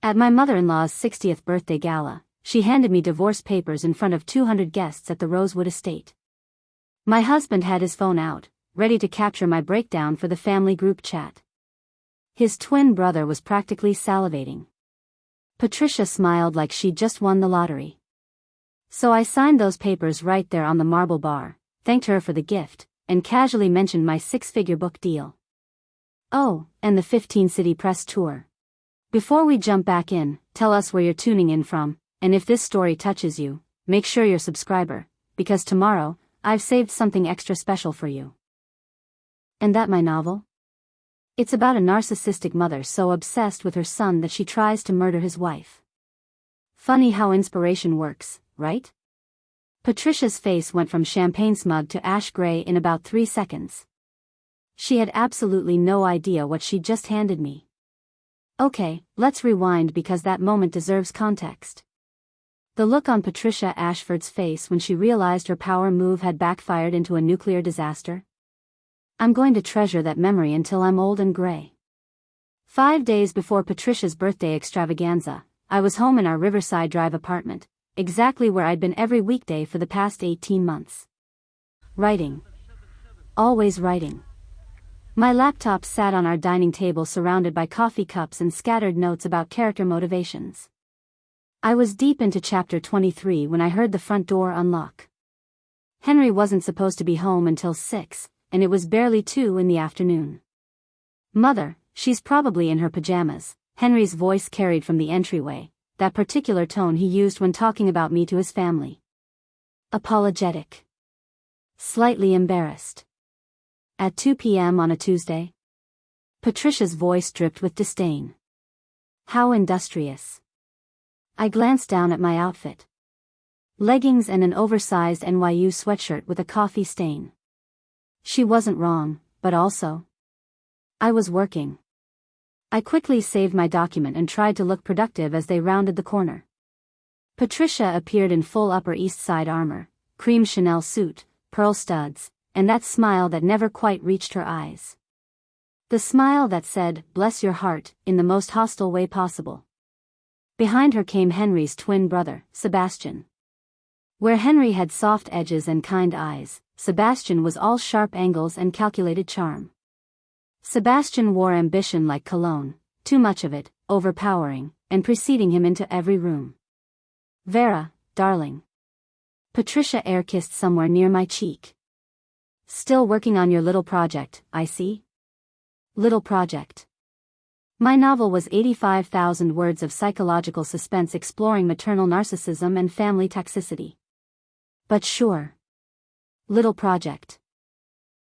At my mother-in-law's 60th birthday gala, she handed me divorce papers in front of 200 guests at the Rosewood Estate. My husband had his phone out, ready to capture my breakdown for the family group chat. His twin brother was practically salivating. Patricia smiled like she'd just won the lottery. So I signed those papers right there on the marble bar, thanked her for the gift, and casually mentioned my 6-figure book deal. Oh, and the 15-city press tour. Before we jump back in, tell us where you're tuning in from, and if this story touches you, make sure you're a subscriber, because tomorrow, I've saved something extra special for you. And that my novel? It's about a narcissistic mother so obsessed with her son that she tries to murder his wife. Funny how inspiration works, right? Patricia's face went from champagne-smug to ash gray in about 3 seconds. She had absolutely no idea what she'd just handed me. Okay, let's rewind because that moment deserves context. The look on Patricia Ashford's face when she realized her power move had backfired into a nuclear disaster. I'm going to treasure that memory until I'm old and gray. 5 days before Patricia's birthday extravaganza, I was home in our Riverside Drive apartment, exactly where I'd been every weekday for the past 18 months. Writing. Always writing. My laptop sat on our dining table surrounded by coffee cups and scattered notes about character motivations. I was deep into chapter 23 when I heard the front door unlock. Henry wasn't supposed to be home until 6, and it was barely 2 in the afternoon. Mother, she's probably in her pajamas, Henry's voice carried from the entryway, that particular tone he used when talking about me to his family. Apologetic. Slightly embarrassed. At 2 p.m. on a Tuesday? Patricia's voice dripped with disdain. How industrious. I glanced down at my outfit. Leggings and an oversized NYU sweatshirt with a coffee stain. She wasn't wrong, but also, I was working. I quickly saved my document and tried to look productive as they rounded the corner. Patricia appeared in full Upper East Side armor, cream Chanel suit, pearl studs, and that smile that never quite reached her eyes. The smile that said, "Bless your heart," in the most hostile way possible. Behind her came Henry's twin brother, Sebastian. Where Henry had soft edges and kind eyes, Sebastian was all sharp angles and calculated charm. Sebastian wore ambition like cologne, too much of it, overpowering, and preceding him into every room. Vera, darling. Patricia air-kissed somewhere near my cheek. Still working on your little project, I see? Little project. My novel was 85,000 words of psychological suspense exploring maternal narcissism and family toxicity. But sure. Little project.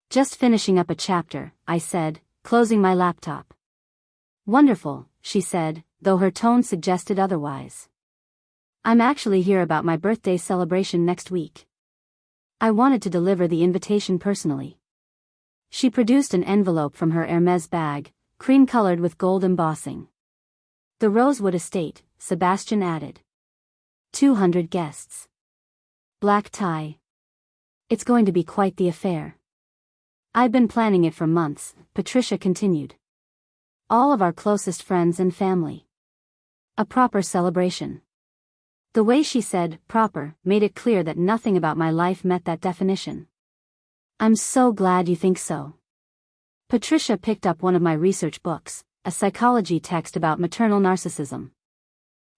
Just finishing up a chapter, I said, closing my laptop. Wonderful, she said, though her tone suggested otherwise. I'm actually here about my birthday celebration next week. I wanted to deliver the invitation personally. She produced an envelope from her Hermes bag, cream-colored with gold embossing. The Rosewood Estate, Sebastian added. 200 guests. Black tie. It's going to be quite the affair. I've been planning it for months, Patricia continued. All of our closest friends and family. A proper celebration. The way she said, proper, made it clear that nothing about my life met that definition. I'm so glad you think so. Patricia picked up one of my research books, a psychology text about maternal narcissism.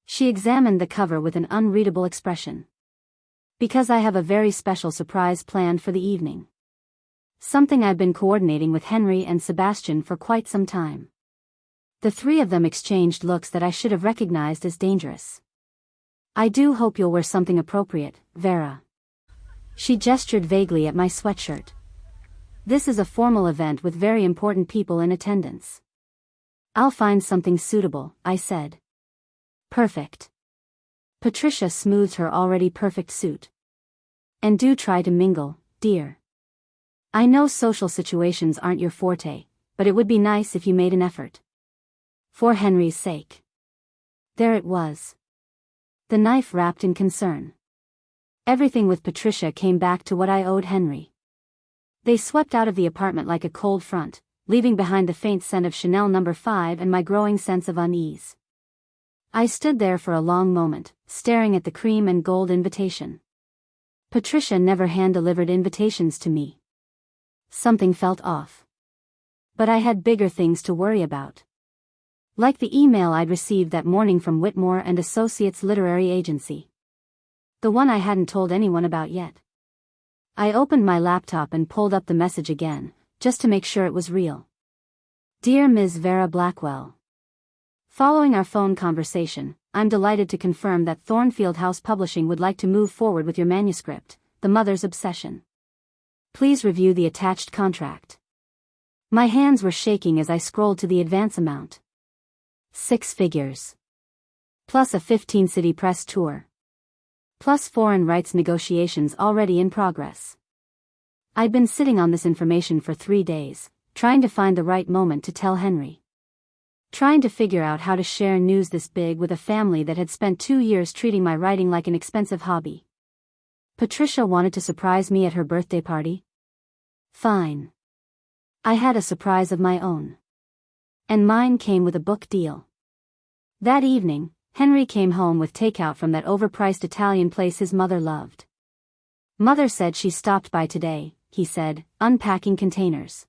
She examined the cover with an unreadable expression. Because I have a very special surprise planned for the evening. Something I've been coordinating with Henry and Sebastian for quite some time. The three of them exchanged looks that I should have recognized as dangerous. I do hope you'll wear something appropriate, Vera. She gestured vaguely at my sweatshirt. This is a formal event with very important people in attendance. I'll find something suitable, I said. Perfect. Patricia smoothed her already perfect suit. And do try to mingle, dear. I know social situations aren't your forte, but it would be nice if you made an effort. For Henry's sake. There it was. The knife wrapped in concern. Everything with Patricia came back to what I owed Henry. They swept out of the apartment like a cold front, leaving behind the faint scent of Chanel No. 5 and my growing sense of unease. I stood there for a long moment, staring at the cream and gold invitation. Patricia never hand-delivered invitations to me. Something felt off. But I had bigger things to worry about. Like the email I'd received that morning from Whitmore and Associates Literary Agency. The one I hadn't told anyone about yet. I opened my laptop and pulled up the message again, just to make sure it was real. Dear Ms. Vera Blackwell. Following our phone conversation, I'm delighted to confirm that Thornfield House Publishing would like to move forward with your manuscript, The Mother's Obsession. Please review the attached contract. My hands were shaking as I scrolled to the advance amount. 6 figures. Plus a 15-city press tour. Plus foreign rights negotiations already in progress. I'd been sitting on this information for 3 days, trying to find the right moment to tell Henry. Trying to figure out how to share news this big with a family that had spent 2 years treating my writing like an expensive hobby. Patricia wanted to surprise me at her birthday party? Fine. I had a surprise of my own. And mine came with a book deal. That evening, Henry came home with takeout from that overpriced Italian place his mother loved. Mother said she stopped by today, he said, unpacking containers.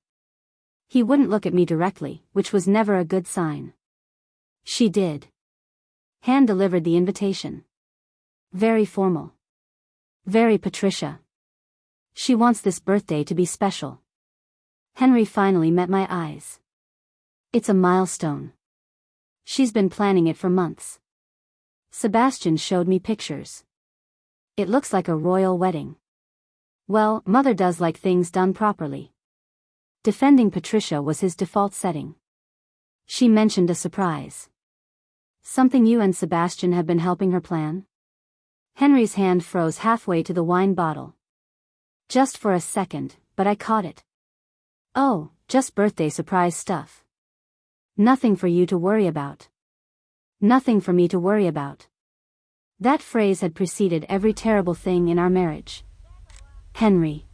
He wouldn't look at me directly, which was never a good sign. She did. Hand-delivered the invitation. Very formal. Very Patricia. She wants this birthday to be special. Henry finally met my eyes. It's a milestone. She's been planning it for months. Sebastian showed me pictures. It looks like a royal wedding. Well, Mother does like things done properly. Defending Patricia was his default setting. She mentioned a surprise. Something you and Sebastian have been helping her plan? Henry's hand froze halfway to the wine bottle. Just for a second, but I caught it. Oh, just birthday surprise stuff. Nothing for you to worry about. Nothing for me to worry about. That phrase had preceded every terrible thing in our marriage. Henry.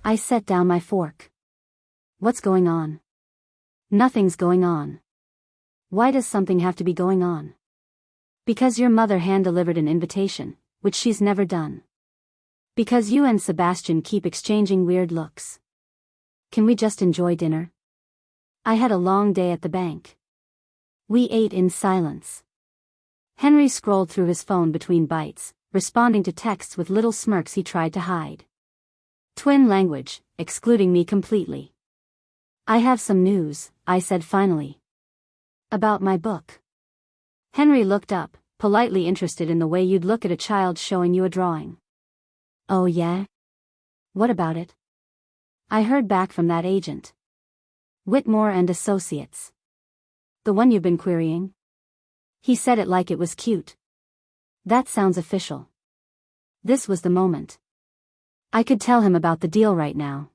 I set down my fork. What's going on? Nothing's going on. Why does something have to be going on? Because your mother hand-delivered an invitation, which she's never done. Because you and Sebastian keep exchanging weird looks. Can we just enjoy dinner? I had a long day at the bank. We ate in silence. Henry scrolled through his phone between bites, responding to texts with little smirks he tried to hide. Twin language, excluding me completely. I have some news, I said finally. About my book. Henry looked up, politely interested in the way you'd look at a child showing you a drawing. Oh yeah? What about it? I heard back from that agent. Whitmore and Associates. The one you've been querying? He said it like it was cute. That sounds official. This was the moment. I could tell him about the deal right now.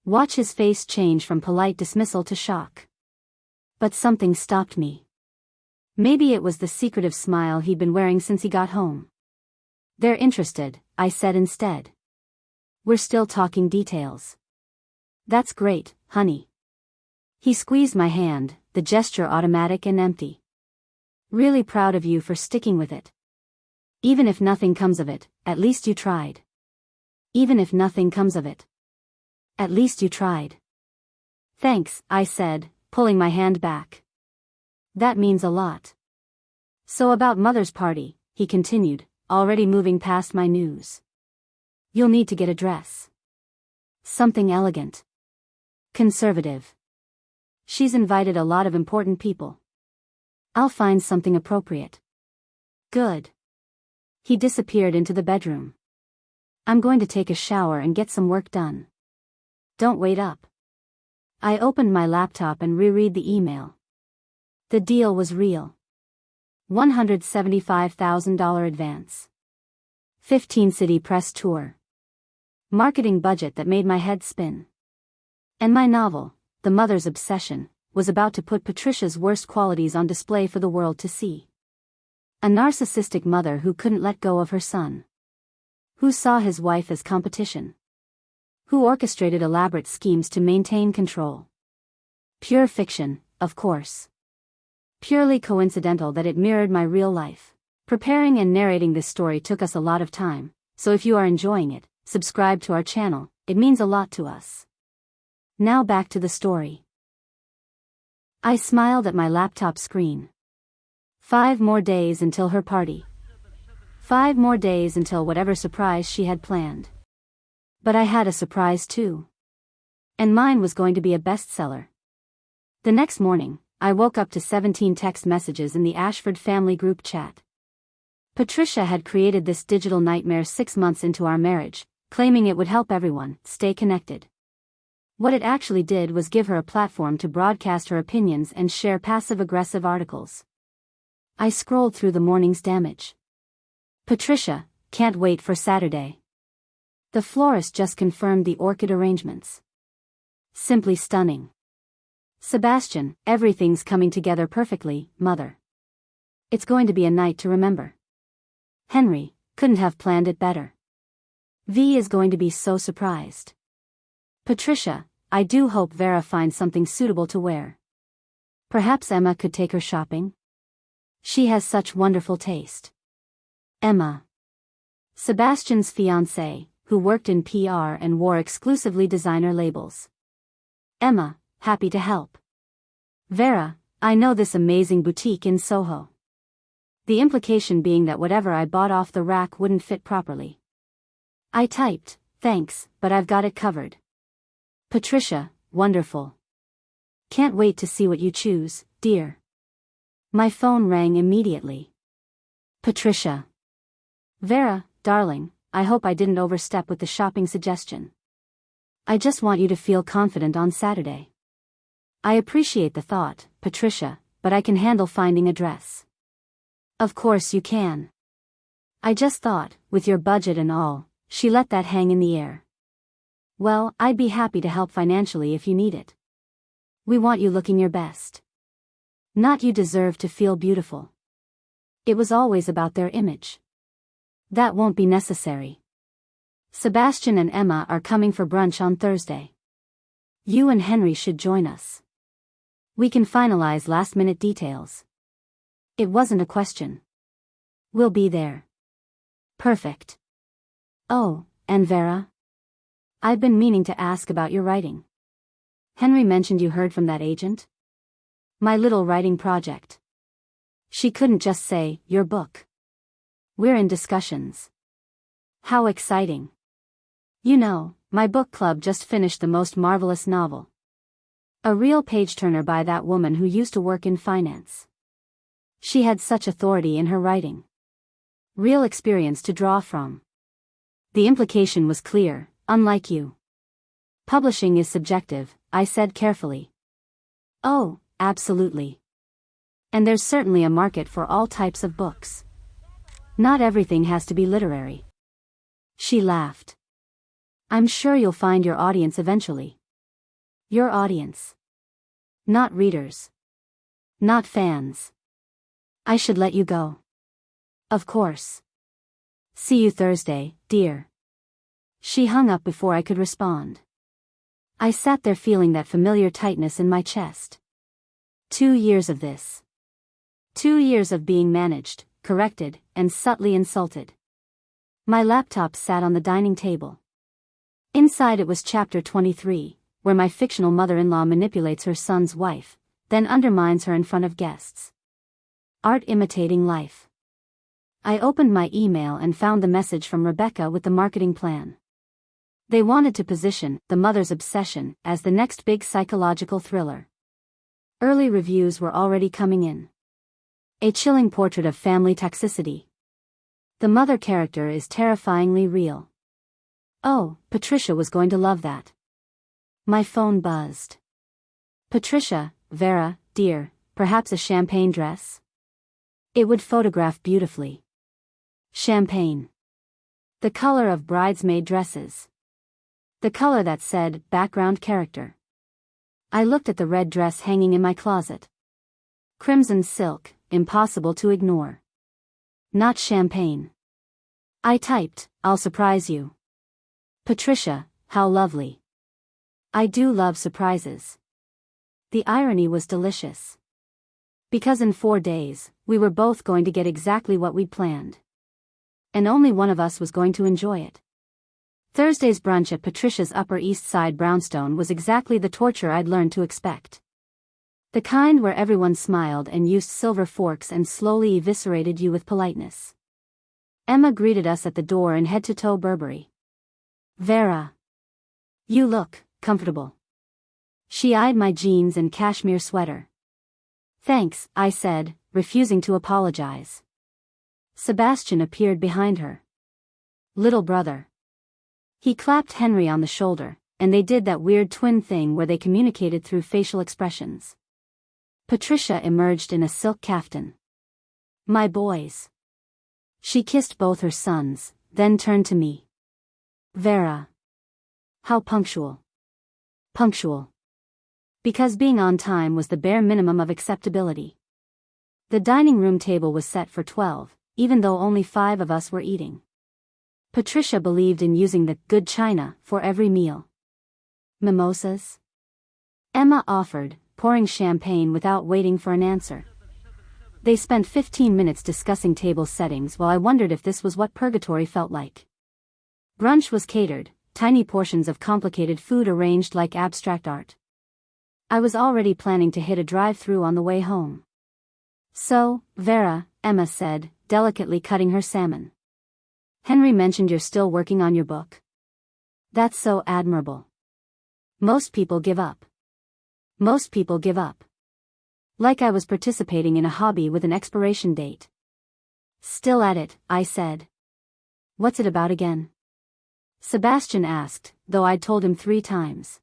Watch his face change from polite dismissal to shock. But something stopped me. Maybe it was the secretive smile he'd been wearing since he got home. They're interested, I said instead. We're still talking details. That's great, honey. He squeezed my hand, the gesture automatic and empty. Really proud of you for sticking with it. Even if nothing comes of it, at least you tried. Even if nothing comes of it. At least you tried. Thanks, I said, pulling my hand back. That means a lot. So about Mother's party, he continued, already moving past my news. You'll need to get a dress. Something elegant. Conservative. She's invited a lot of important people. I'll find something appropriate. Good. He disappeared into the bedroom. I'm going to take a shower and get some work done. Don't wait up. I opened my laptop and reread the email. The deal was real. $175,000 advance. 15-city press tour. Marketing budget that made my head spin. And my novel, The Mother's Obsession, was about to put Patricia's worst qualities on display for the world to see. A narcissistic mother who couldn't let go of her son. Who saw his wife as competition. Who orchestrated elaborate schemes to maintain control. Pure fiction, of course. Purely coincidental that it mirrored my real life. Preparing and narrating this story took us a lot of time, so if you are enjoying it, subscribe to our channel, it means a lot to us. Now back to the story. I smiled at my laptop screen. 5 more days until her party. 5 more days until whatever surprise she had planned. But I had a surprise too. And mine was going to be a bestseller. The next morning, I woke up to 17 text messages in the Ashford family group chat. Patricia had created this digital nightmare 6 months into our marriage, claiming it would help everyone stay connected. What it actually did was give her a platform to broadcast her opinions and share passive-aggressive articles. I scrolled through the morning's damage. Patricia, can't wait for Saturday. The florist just confirmed the orchid arrangements. Simply stunning. Sebastian, everything's coming together perfectly, mother. It's going to be a night to remember. Henry, couldn't have planned it better. V is going to be so surprised. Patricia, I do hope Vera finds something suitable to wear. Perhaps Emma could take her shopping? She has such wonderful taste. Emma. Sebastian's fiancée, who worked in PR and wore exclusively designer labels. Emma, happy to help. Vera, I know this amazing boutique in Soho. The implication being that whatever I bought off the rack wouldn't fit properly. I typed, thanks, but I've got it covered. Patricia, wonderful. Can't wait to see what you choose, dear. My phone rang immediately. Patricia. Vera, darling, I hope I didn't overstep with the shopping suggestion. I just want you to feel confident on Saturday. I appreciate the thought, Patricia, but I can handle finding a dress. Of course you can. I just thought, with your budget and all, she let that hang in the air. Well, I'd be happy to help financially if you need it. We want you looking your best. Not you deserve to feel beautiful. It was always about their image. That won't be necessary. Sebastian and Emma are coming for brunch on Thursday. You and Henry should join us. We can finalize last-minute details. It wasn't a question. We'll be there. Perfect. Oh, and Vera? I've been meaning to ask about your writing. Henry mentioned you heard from that agent? My little writing project. She couldn't just say, your book. We're in discussions. How exciting. You know, my book club just finished the most marvelous novel. A real page-turner by that woman who used to work in finance. She had such authority in her writing. Real experience to draw from. The implication was clear, unlike you. Publishing is subjective, I said carefully. Oh, absolutely. And there's certainly a market for all types of books. Not everything has to be literary. She laughed. I'm sure you'll find your audience eventually. Your audience. Not readers. Not fans. I should let you go. Of course. See you Thursday, dear. She hung up before I could respond. I sat there feeling that familiar tightness in my chest. 2 years of this. 2 years of being managed, corrected, and subtly insulted. My laptop sat on the dining table. Inside it was chapter 23, where my fictional mother-in-law manipulates her son's wife, then undermines her in front of guests. Art imitating life. I opened my email and found the message from Rebecca with the marketing plan. They wanted to position The Mother's Obsession as the next big psychological thriller. Early reviews were already coming in. A chilling portrait of family toxicity. The mother character is terrifyingly real. Oh, Patricia was going to love that. My phone buzzed. Patricia, Vera, dear, perhaps a champagne dress? It would photograph beautifully. Champagne. The color of bridesmaid dresses. The color that said, background character. I looked at the red dress hanging in my closet. Crimson silk, impossible to ignore. Not champagne. I typed, I'll surprise you. Patricia, how lovely. I do love surprises. The irony was delicious. Because in 4 days, we were both going to get exactly what we'd planned. And only one of us was going to enjoy it. Thursday's brunch at Patricia's Upper East Side brownstone was exactly the torture I'd learned to expect. The kind where everyone smiled and used silver forks and slowly eviscerated you with politeness. Emma greeted us at the door in head-to-toe Burberry. "Vera. You look comfortable." She eyed my jeans and cashmere sweater. "Thanks," I said, refusing to apologize. Sebastian appeared behind her. "Little brother." He clapped Henry on the shoulder, and they did that weird twin thing where they communicated through facial expressions. Patricia emerged in a silk kaftan. "My boys." She kissed both her sons, then turned to me. "Vera. How punctual." Punctual. Because being on time was the bare minimum of acceptability. The dining room table was set for 12, even though only 5 of us were eating. Patricia believed in using the good china for every meal. "Mimosas?" Emma offered, pouring champagne without waiting for an answer. They spent 15 minutes discussing table settings while I wondered if this was what purgatory felt like. Brunch was catered, tiny portions of complicated food arranged like abstract art. I was already planning to hit a drive-through on the way home. "So, Vera," Emma said, delicately cutting her salmon. "Henry mentioned you're still working on your book. That's so admirable. Most people give up. Most people give up." Like I was participating in a hobby with an expiration date. "Still at it," I said. "What's it about again?" Sebastian asked, though I'd told him 3 times.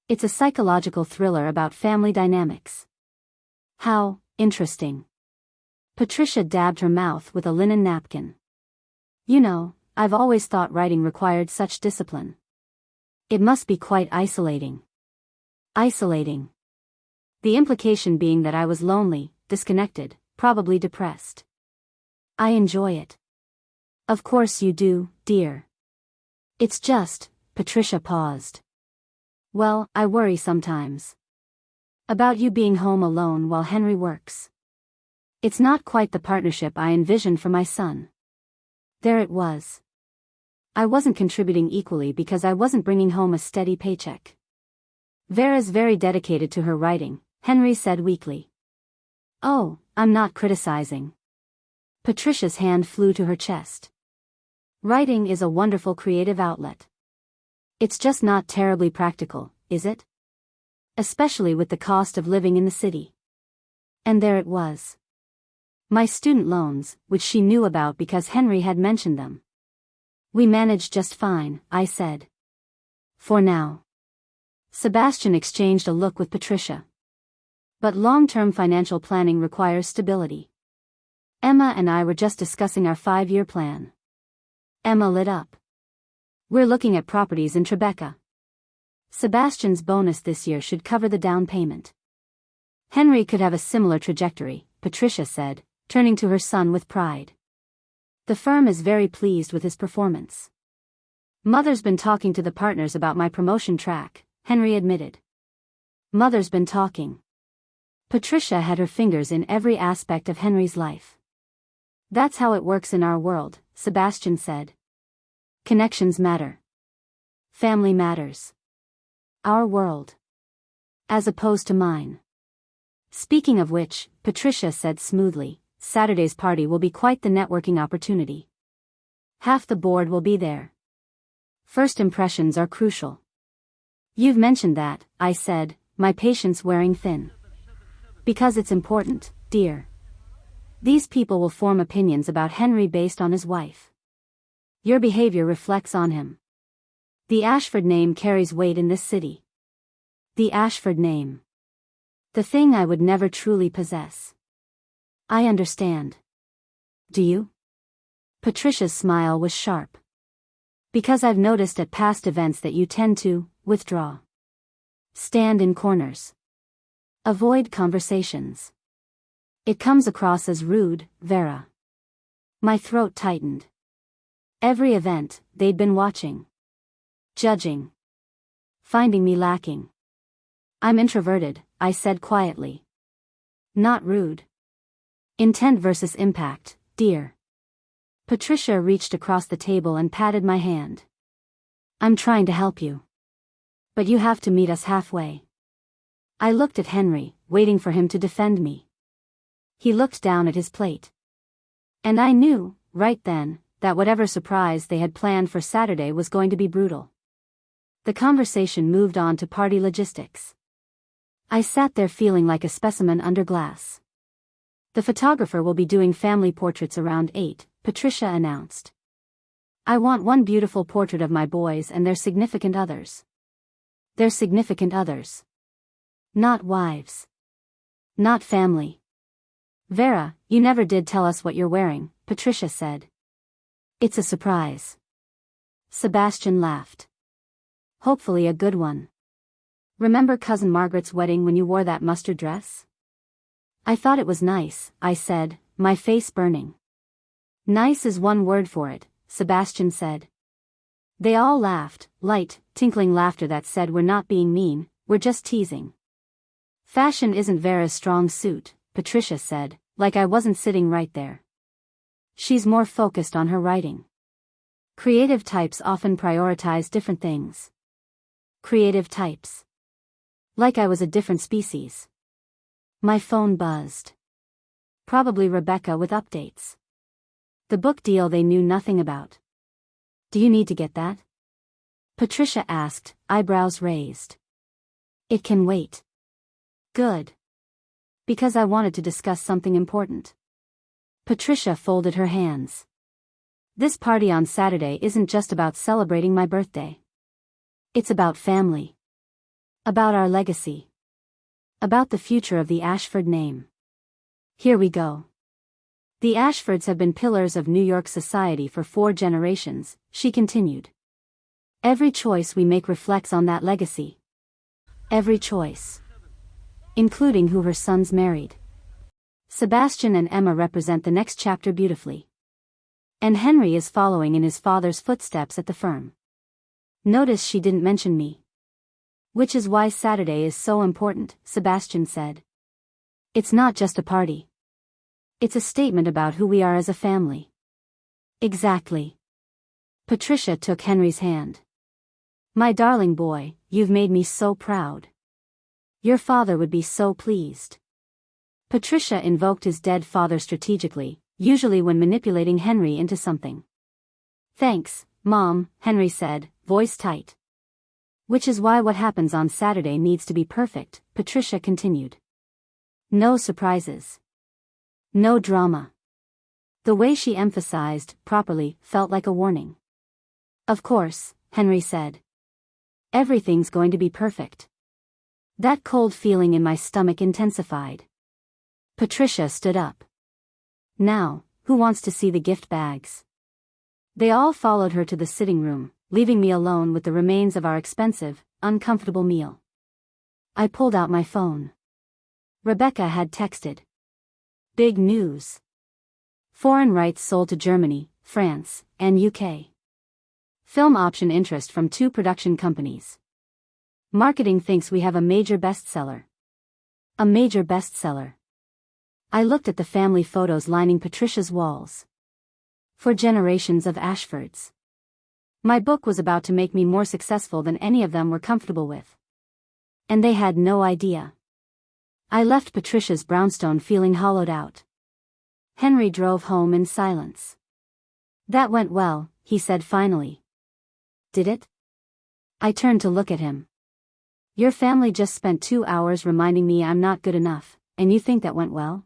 "It's a psychological thriller about family dynamics." "How interesting." Patricia dabbed her mouth with a linen napkin. "You know, I've always thought writing required such discipline. It must be quite isolating." Isolating. The implication being that I was lonely, disconnected, probably depressed. "I enjoy it." "Of course you do, dear. It's just," Patricia paused. "Well, I worry sometimes. About you being home alone while Henry works. It's not quite the partnership I envisioned for my son." There it was. I wasn't contributing equally because I wasn't bringing home a steady paycheck. "Vera's very dedicated to her writing," Henry said weakly. "Oh, I'm not criticizing." Patricia's hand flew to her chest. "Writing is a wonderful creative outlet. It's just not terribly practical, is it? Especially with the cost of living in the city." And there it was. My student loans, which she knew about because Henry had mentioned them. "We manage just fine," I said. "For now." Sebastian exchanged a look with Patricia. "But long-term financial planning requires stability." Emma and I were just discussing our 5-year plan. Emma lit up. "We're looking at properties in Tribeca. Sebastian's bonus this year should cover the down payment." "Henry could have a similar trajectory," Patricia said, turning to her son with pride. "The firm is very pleased with his performance." "Mother's been talking to the partners about my promotion track," Henry admitted. "Mother's been talking." Patricia had her fingers in every aspect of Henry's life. "That's how it works in our world," Sebastian said. "Connections matter. Family matters. Our world. As opposed to mine." "Speaking of which," Patricia said smoothly, "Saturday's party will be quite the networking opportunity. Half the board will be there. First impressions are crucial." "You've mentioned that," I said, my patience wearing thin. "Because it's important, dear. These people will form opinions about Henry based on his wife. Your behavior reflects on him. The Ashford name carries weight in this city. The Ashford name. The thing I would never truly possess." "I understand. Do you?" Patricia's smile was sharp. "Because I've noticed at past events that you tend to withdraw. Stand in corners. Avoid conversations. It comes across as rude, Vera." My throat tightened. Every event, they'd been watching. Judging. Finding me lacking. "I'm introverted," I said quietly. Not rude. Intent versus impact, dear. Patricia reached across the table and patted my hand. I'm trying to help you. But you have to meet us halfway. I looked at Henry, waiting for him to defend me. He looked down at his plate. And I knew, right then, that whatever surprise they had planned for Saturday was going to be brutal. The conversation moved on to party logistics. I sat there feeling like a specimen under glass. The photographer will be doing family portraits around 8, Patricia announced. I want one beautiful portrait of my boys and their significant others. Their significant others. Not wives. Not family. Vera, you never did tell us what you're wearing, Patricia said. It's a surprise. Sebastian laughed. Hopefully a good one. Remember Cousin Margaret's wedding when you wore that mustard dress? I thought it was nice, I said, my face burning. Nice is one word for it, Sebastian said. They all laughed, light, tinkling laughter that said we're not being mean, we're just teasing. Fashion isn't Vera's strong suit, Patricia said, like I wasn't sitting right there. She's more focused on her writing. Creative types often prioritize different things. Creative types. Like I was a different species. My phone buzzed. Probably Rebecca with updates. The book deal they knew nothing about. Do you need to get that? Patricia asked, eyebrows raised. It can wait. Good. Because I wanted to discuss something important. Patricia folded her hands. This party on Saturday isn't just about celebrating my birthday. It's about family. About our legacy. About the future of the Ashford name. Here we go. The Ashfords have been pillars of New York society for 4 generations, she continued. Every choice we make reflects on that legacy. Every choice. Including who her sons married. Sebastian and Emma represent the next chapter beautifully. And Henry is following in his father's footsteps at the firm. Notice she didn't mention me. Which is why Saturday is so important, Sebastian said. It's not just a party. It's a statement about who we are as a family. Exactly. Patricia took Henry's hand. My darling boy, you've made me so proud. Your father would be so pleased. Patricia invoked his dead father strategically, usually when manipulating Henry into something. Thanks, Mom, Henry said, voice tight. Which is why what happens on Saturday needs to be perfect, Patricia continued. No surprises. No drama. The way she emphasized, properly, felt like a warning. Of course, Henry said. Everything's going to be perfect. That cold feeling in my stomach intensified. Patricia stood up. Now, who wants to see the gift bags? They all followed her to the sitting room, leaving me alone with the remains of our expensive, uncomfortable meal. I pulled out my phone. Rebecca had texted. Big news. Foreign rights sold to Germany, France, and UK. Film option interest from 2 production companies. Marketing thinks we have a major bestseller. A major bestseller. I looked at the family photos lining Patricia's walls. For generations of Ashfords. My book was about to make me more successful than any of them were comfortable with. And they had no idea. I left Patricia's brownstone feeling hollowed out. Henry drove home in silence. That went well, he said finally. Did it? I turned to look at him. Your family just spent 2 hours reminding me I'm not good enough, and you think that went well?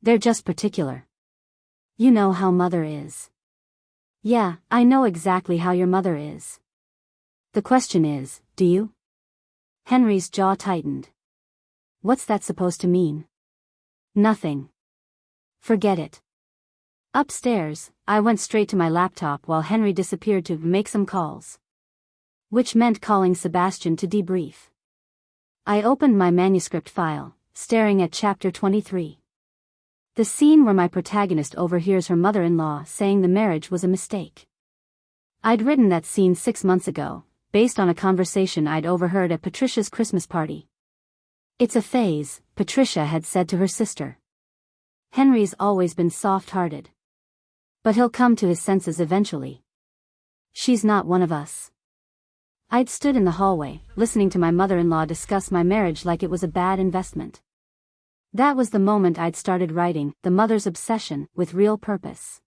They're just particular. You know how Mother is. Yeah, I know exactly how your mother is. The question is, do you? Henry's jaw tightened. What's that supposed to mean? Nothing. Forget it. Upstairs, I went straight to my laptop while Henry disappeared to make some calls. Which meant calling Sebastian to debrief. I opened my manuscript file, staring at chapter 23. The scene where my protagonist overhears her mother-in-law saying the marriage was a mistake. I'd written that scene 6 months ago, based on a conversation I'd overheard at Patricia's Christmas party. It's a phase, Patricia had said to her sister. Henry's always been soft-hearted. But he'll come to his senses eventually. She's not one of us. I'd stood in the hallway, listening to my mother-in-law discuss my marriage like it was a bad investment. That was the moment I'd started writing The Mother's Obsession with real purpose.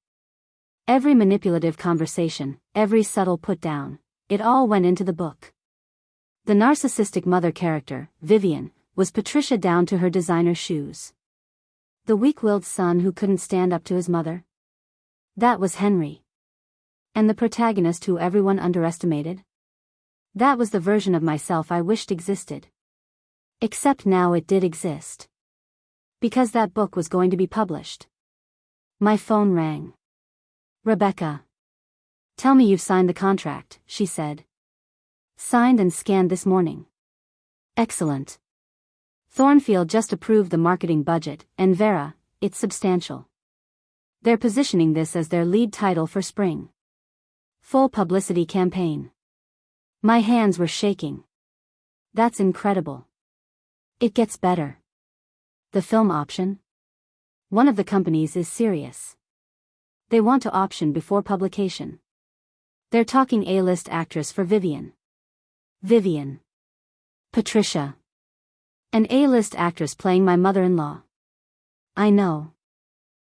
Every manipulative conversation, every subtle put-down, it all went into the book. The narcissistic mother character, Vivian, was Patricia down to her designer shoes. The weak-willed son who couldn't stand up to his mother? That was Henry. And the protagonist who everyone underestimated? That was the version of myself I wished existed. Except now it did exist. Because that book was going to be published. My phone rang. Rebecca. Tell me you've signed the contract, she said. Signed and scanned this morning. Excellent. Thornfield just approved the marketing budget, and Vera, it's substantial. They're positioning this as their lead title for spring. Full publicity campaign. My hands were shaking. That's incredible. It gets better. The film option? One of the companies is serious. They want to option before publication. They're talking A-list actress for Vivian. Vivian. Patricia. An A-list actress playing my mother-in-law. I know.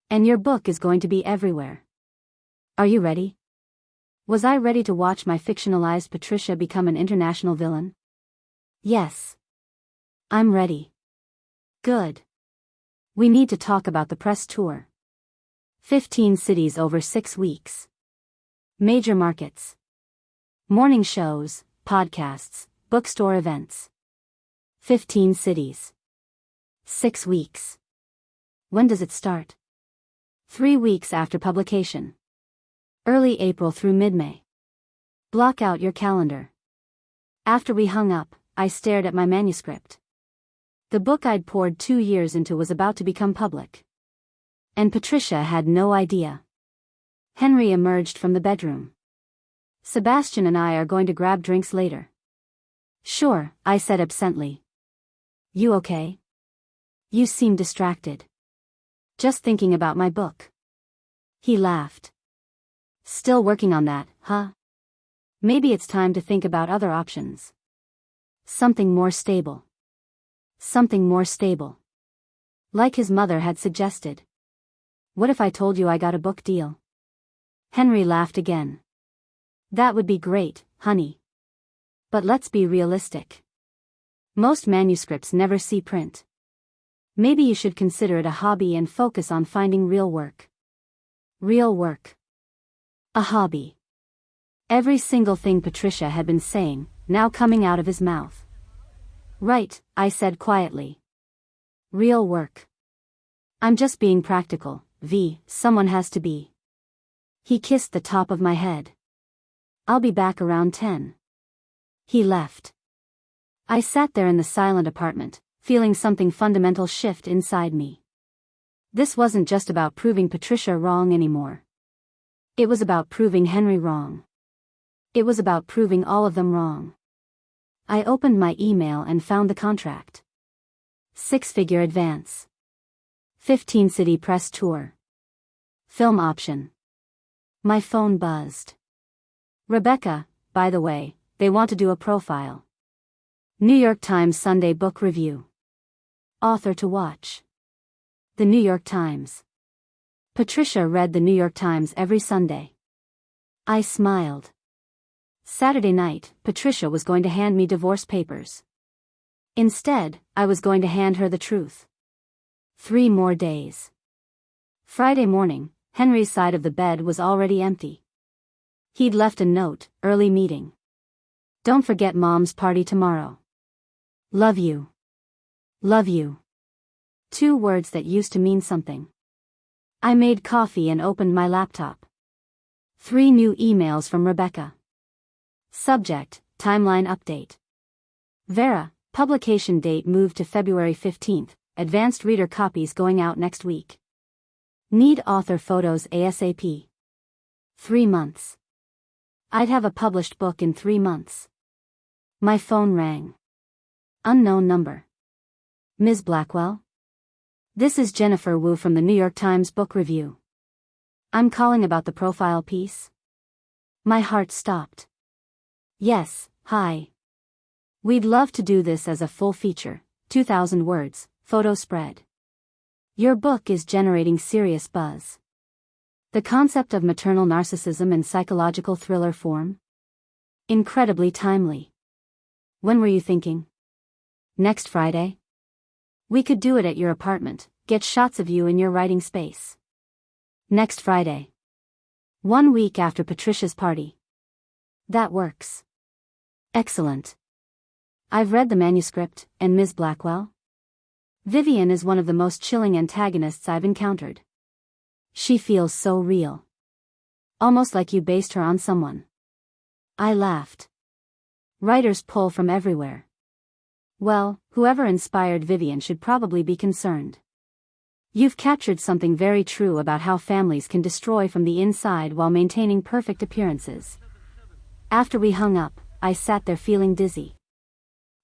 And your book is going to be everywhere. Are you ready? Was I ready to watch my fictionalized Patricia become an international villain? Yes. I'm ready. Good. We need to talk about the press tour. 15 cities over 6 weeks. Major markets. Morning shows, podcasts, bookstore events. 15 cities. 6 weeks. When does it start? 3 weeks after publication. Early April through mid-May. Block out your calendar. After we hung up, I stared at my manuscript. The book I'd poured 2 years into was about to become public. And Patricia had no idea. Henry emerged from the bedroom. Sebastian and I are going to grab drinks later. Sure, I said absently. You okay? You seem distracted. Just thinking about my book. He laughed. Still working on that, huh? Maybe it's time to think about other options. Something more stable. Something more stable. Like his mother had suggested. What if I told you I got a book deal? Henry laughed again. That would be great, honey. But let's be realistic. Most manuscripts never see print. Maybe you should consider it a hobby and focus on finding real work. Real work. A hobby. Every single thing Patricia had been saying, now coming out of his mouth. Right, I said quietly. Real work. I'm just being practical, V, someone has to be. He kissed the top of my head. I'll be back around 10. He left. I sat there in the silent apartment, feeling something fundamental shift inside me. This wasn't just about proving Patricia wrong anymore. It was about proving Henry wrong. It was about proving all of them wrong. I opened my email and found the contract. 6-figure advance. 15-city press tour. Film option. My phone buzzed. Rebecca, by the way, they want to do a profile. New York Times Sunday Book Review. Author to watch. The New York Times. Patricia read the New York Times every Sunday. I smiled. Saturday night, Patricia was going to hand me divorce papers. Instead, I was going to hand her the truth. 3 more days. Friday morning, Henry's side of the bed was already empty. He'd left a note, early meeting. Don't forget Mom's party tomorrow. Love you. Love you. 2 words that used to mean something. I made coffee and opened my laptop. 3 new emails from Rebecca. Subject, timeline update. Vera, publication date moved to February 15th, advanced reader copies going out next week. Need author photos ASAP. 3 months. I'd have a published book in 3 months. My phone rang. Unknown number. Ms. Blackwell? This is Jennifer Wu from the New York Times Book Review. I'm calling about the profile piece. My heart stopped. Yes, hi. We'd love to do this as a full feature, 2,000 words, photo spread. Your book is generating serious buzz. The concept of maternal narcissism in psychological thriller form? Incredibly timely. When were you thinking? Next Friday? We could do it at your apartment, get shots of you in your writing space. Next Friday. 1 week after Patricia's party. That works. Excellent. I've read the manuscript, and Ms. Blackwell? Vivian is one of the most chilling antagonists I've encountered. She feels so real. Almost like you based her on someone. I laughed. Writers pull from everywhere. Well, whoever inspired Vivian should probably be concerned. You've captured something very true about how families can destroy from the inside while maintaining perfect appearances. After we hung up, I sat there feeling dizzy.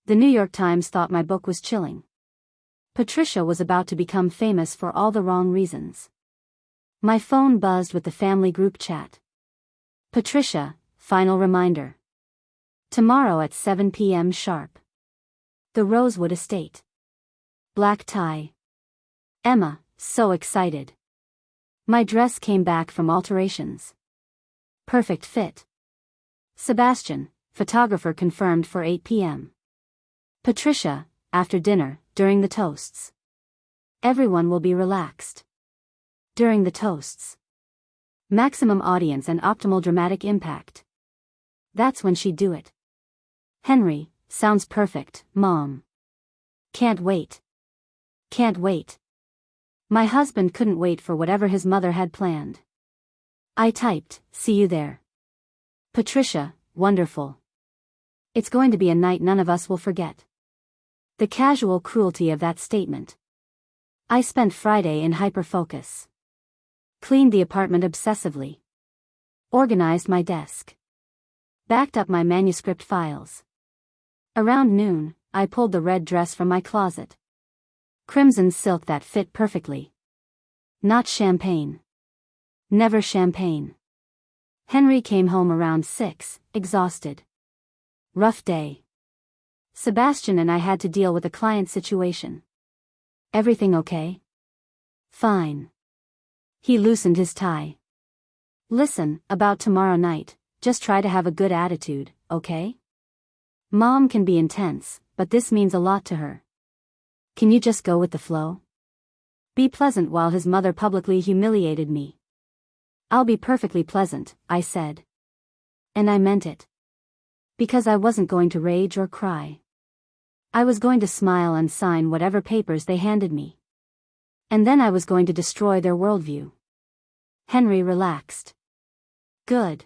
The New York Times thought my book was chilling. Patricia was about to become famous for all the wrong reasons. My phone buzzed with the family group chat. Patricia, final reminder. Tomorrow at 7 p.m. sharp. The Rosewood Estate. Black tie. Emma, so excited. My dress came back from alterations. Perfect fit. Sebastian, photographer confirmed for 8 p.m. Patricia, after dinner, during the toasts. Everyone will be relaxed. During the toasts. Maximum audience and optimal dramatic impact. That's when she'd do it. Henry, sounds perfect, Mom. Can't wait. Can't wait. My husband couldn't wait for whatever his mother had planned. I typed, see you there. Patricia, wonderful. It's going to be a night none of us will forget. The casual cruelty of that statement. I spent Friday in hyperfocus. Cleaned the apartment obsessively. Organized my desk. Backed up my manuscript files. Around noon, I pulled the red dress from my closet. Crimson silk that fit perfectly. Not champagne. Never champagne. Henry came home around 6, exhausted. Rough day. Sebastian and I had to deal with a client situation. Everything okay? Fine. He loosened his tie. Listen, about tomorrow night, just try to have a good attitude, okay? Mom can be intense, but this means a lot to her. Can you just go with the flow? Be pleasant while his mother publicly humiliated me. I'll be perfectly pleasant, I said. And I meant it. Because I wasn't going to rage or cry. I was going to smile and sign whatever papers they handed me. And then I was going to destroy their worldview. Henry relaxed. Good.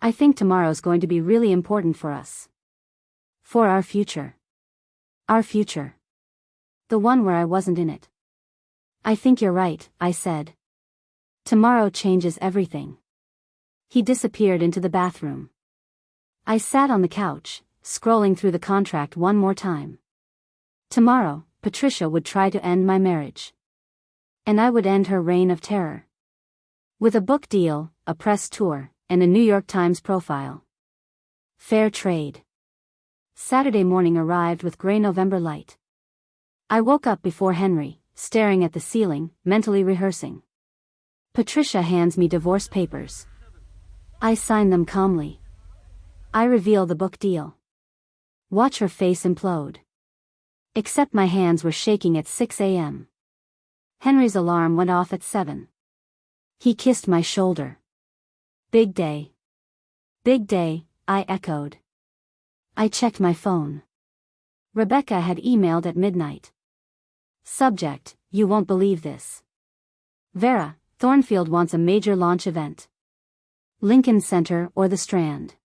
I think tomorrow's going to be really important for us. For our future. Our future. The one where I wasn't in it. I think you're right, I said. Tomorrow changes everything. He disappeared into the bathroom. I sat on the couch, scrolling through the contract one more time. Tomorrow, Patricia would try to end my marriage. And I would end her reign of terror. With a book deal, a press tour, and a New York Times profile. Fair trade. Saturday morning arrived with gray November light. I woke up before Henry, staring at the ceiling, mentally rehearsing. Patricia hands me divorce papers. I sign them calmly. I reveal the book deal. Watch her face implode. Except my hands were shaking at 6 a.m. Henry's alarm went off at 7. He kissed my shoulder. Big day. Big day, I echoed. I checked my phone. Rebecca had emailed at midnight. Subject, you won't believe this. Vera, Thornfield wants a major launch event. Lincoln Center or the Strand.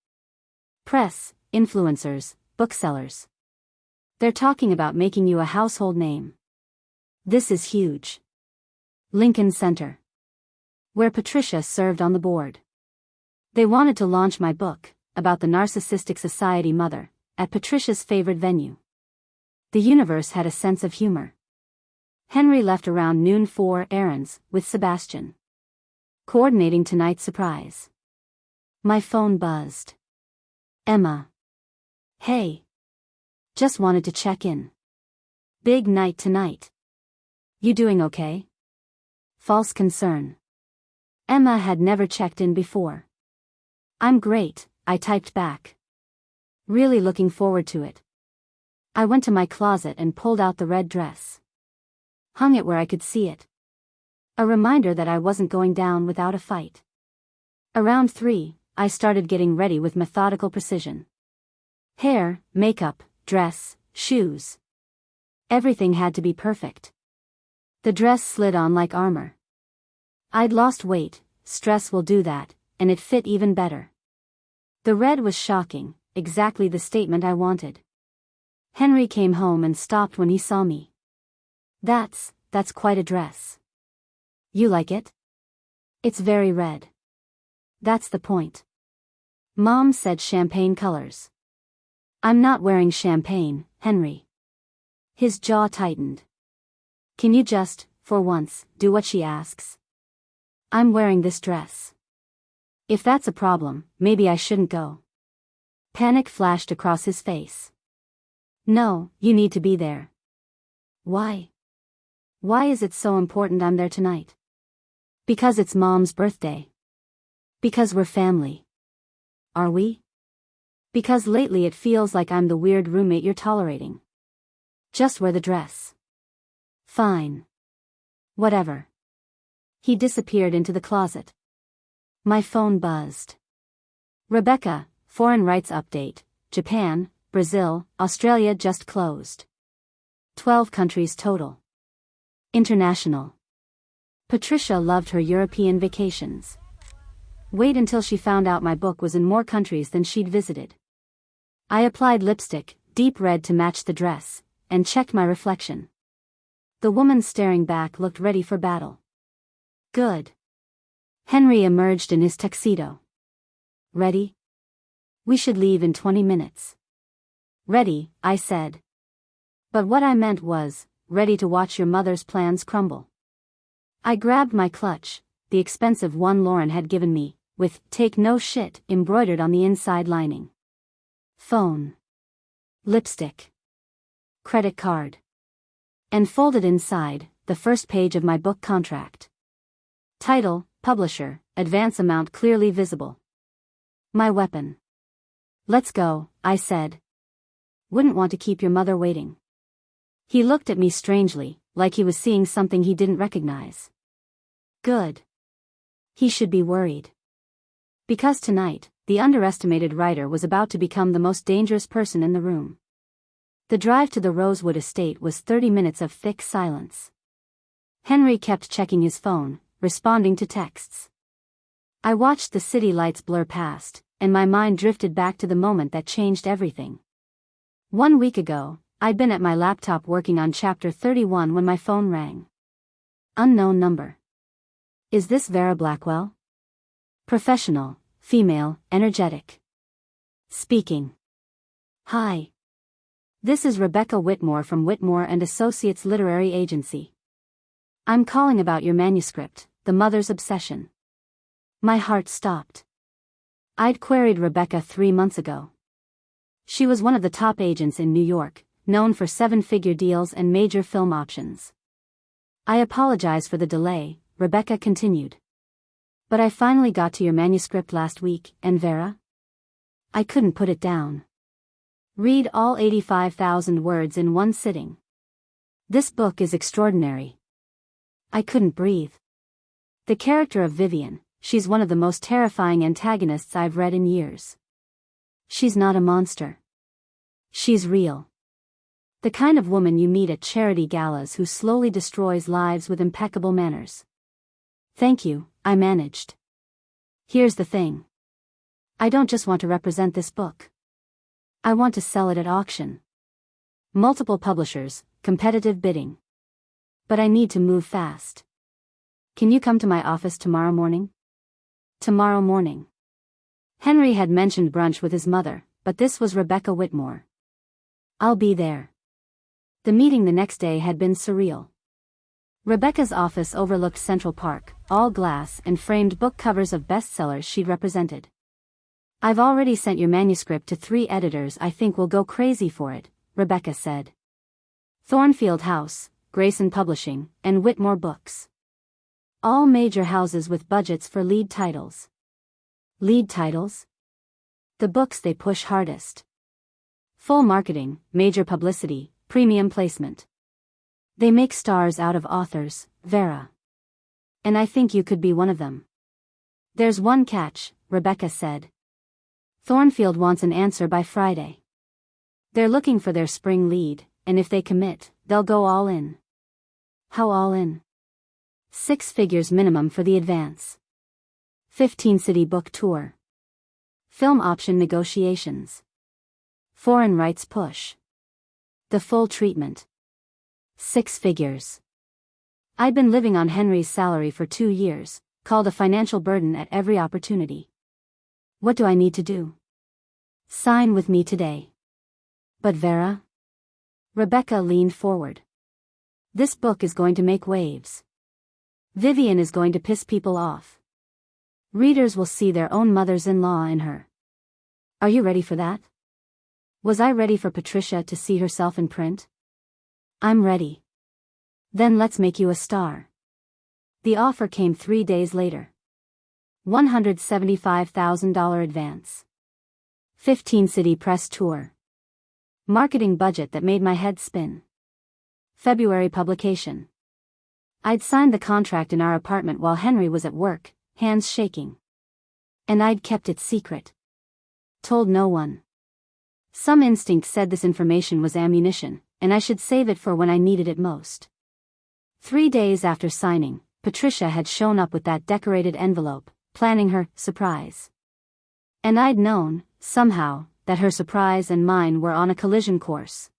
Press, influencers, booksellers. They're talking about making you a household name. This is huge. Lincoln Center. Where Patricia served on the board. They wanted to launch my book, about the narcissistic society mother, at Patricia's favorite venue. The universe had a sense of humor. Henry left around noon for errands with Sebastian. Coordinating tonight's surprise. My phone buzzed. Emma. Hey. Just wanted to check in. Big night tonight. You doing okay? False concern. Emma had never checked in before. I'm great, I typed back. Really looking forward to it. I went to my closet and pulled out the red dress. Hung it where I could see it. A reminder that I wasn't going down without a fight. Around 3, I started getting ready with methodical precision. Hair, makeup, dress, shoes. Everything had to be perfect. The dress slid on like armor. I'd lost weight, stress will do that, and it fit even better. The red was shocking, exactly the statement I wanted. Henry came home and stopped when he saw me. That's quite a dress. You like it? It's very red. That's the point. Mom said champagne colors. I'm not wearing champagne, Henry. His jaw tightened. Can you just, for once, do what she asks? I'm wearing this dress. If that's a problem, maybe I shouldn't go. Panic flashed across his face. No, you need to be there. Why? Why is it so important I'm there tonight? Because it's Mom's birthday. Because we're family. Are we? Because lately it feels like I'm the weird roommate you're tolerating. Just wear the dress. Fine. Whatever. He disappeared into the closet. My phone buzzed. Rebecca, foreign rights update, Japan, Brazil, Australia just closed. 12 countries total. International. Patricia loved her European vacations. Wait until she found out my book was in more countries than she'd visited. I applied lipstick, deep red to match the dress, and checked my reflection. The woman staring back looked ready for battle. Good. Henry emerged in his tuxedo. Ready? We should leave in 20 minutes. Ready, I said. But what I meant was, ready to watch your mother's plans crumble. I grabbed my clutch, the expensive one Lauren had given me, with "Take no shit" embroidered on the inside lining. Phone. Lipstick. Credit card. And folded inside, the first page of my book contract. Title, publisher, advance amount clearly visible. My weapon. Let's go, I said. Wouldn't want to keep your mother waiting. He looked at me strangely, like he was seeing something he didn't recognize. Good. He should be worried. Because tonight, the underestimated writer was about to become the most dangerous person in the room. The drive to the Rosewood Estate was 30 minutes of thick silence. Henry kept checking his phone, responding to texts. I watched the city lights blur past, and my mind drifted back to the moment that changed everything. 1 week ago, I'd been at my laptop working on chapter 31 when my phone rang. Unknown number. Is this Vera Blackwell? Professional, female, energetic. Speaking. Hi. This is Rebecca Whitmore from Whitmore and Associates Literary Agency. I'm calling about your manuscript, The Mother's Obsession. My heart stopped. I'd queried Rebecca 3 months ago. She was one of the top agents in New York, known for 7-figure deals and major film options. I apologize for the delay, Rebecca continued. But I finally got to your manuscript last week, and Vera? I couldn't put it down. Read all 85,000 words in one sitting. This book is extraordinary. I couldn't breathe. The character of Vivian, she's one of the most terrifying antagonists I've read in years. She's not a monster. She's real. The kind of woman you meet at charity galas who slowly destroys lives with impeccable manners. Thank you, I managed. Here's the thing. I don't just want to represent this book. I want to sell it at auction. Multiple publishers, competitive bidding. But I need to move fast. Can you come to my office tomorrow morning? Tomorrow morning. Henry had mentioned brunch with his mother, but this was Rebecca Whitmore. I'll be there. The meeting the next day had been surreal. Rebecca's office overlooked Central Park, all glass and framed book covers of bestsellers she'd represented. "I've already sent your manuscript to 3 editors I think will go crazy for it," Rebecca said. "Thornfield House, Grayson Publishing, and Whitmore Books. All major houses with budgets for lead titles." Lead titles? The books they push hardest. Full marketing, major publicity, premium placement. They make stars out of authors, Vera. And I think you could be one of them. "There's one catch," Rebecca said. "Thornfield wants an answer by Friday. They're looking for their spring lead, and if they commit, they'll go all in." "How all in?" "6 figures minimum for the advance. 15-city book tour. Film option negotiations. Foreign rights push. The full treatment. 6 figures. I'd been living on Henry's salary for 2 years, called a financial burden at every opportunity. "What do I need to do?" "Sign with me today." "But Vera?" Rebecca leaned forward. "This book is going to make waves. Vivian is going to piss people off. Readers will see their own mothers-in-law in her. Are you ready for that?" Was I ready for Patricia to see herself in print? "I'm ready." "Then let's make you a star." The offer came 3 days later. $175,000 advance. 15-city press tour. Marketing budget that made my head spin. February publication. I'd signed the contract in our apartment while Henry was at work, hands shaking. And I'd kept it secret. Told no one. Some instinct said this information was ammunition, and I should save it for when I needed it most. 3 days after signing, Patricia had shown up with that decorated envelope, planning her surprise. And I'd known, somehow, that her surprise and mine were on a collision course.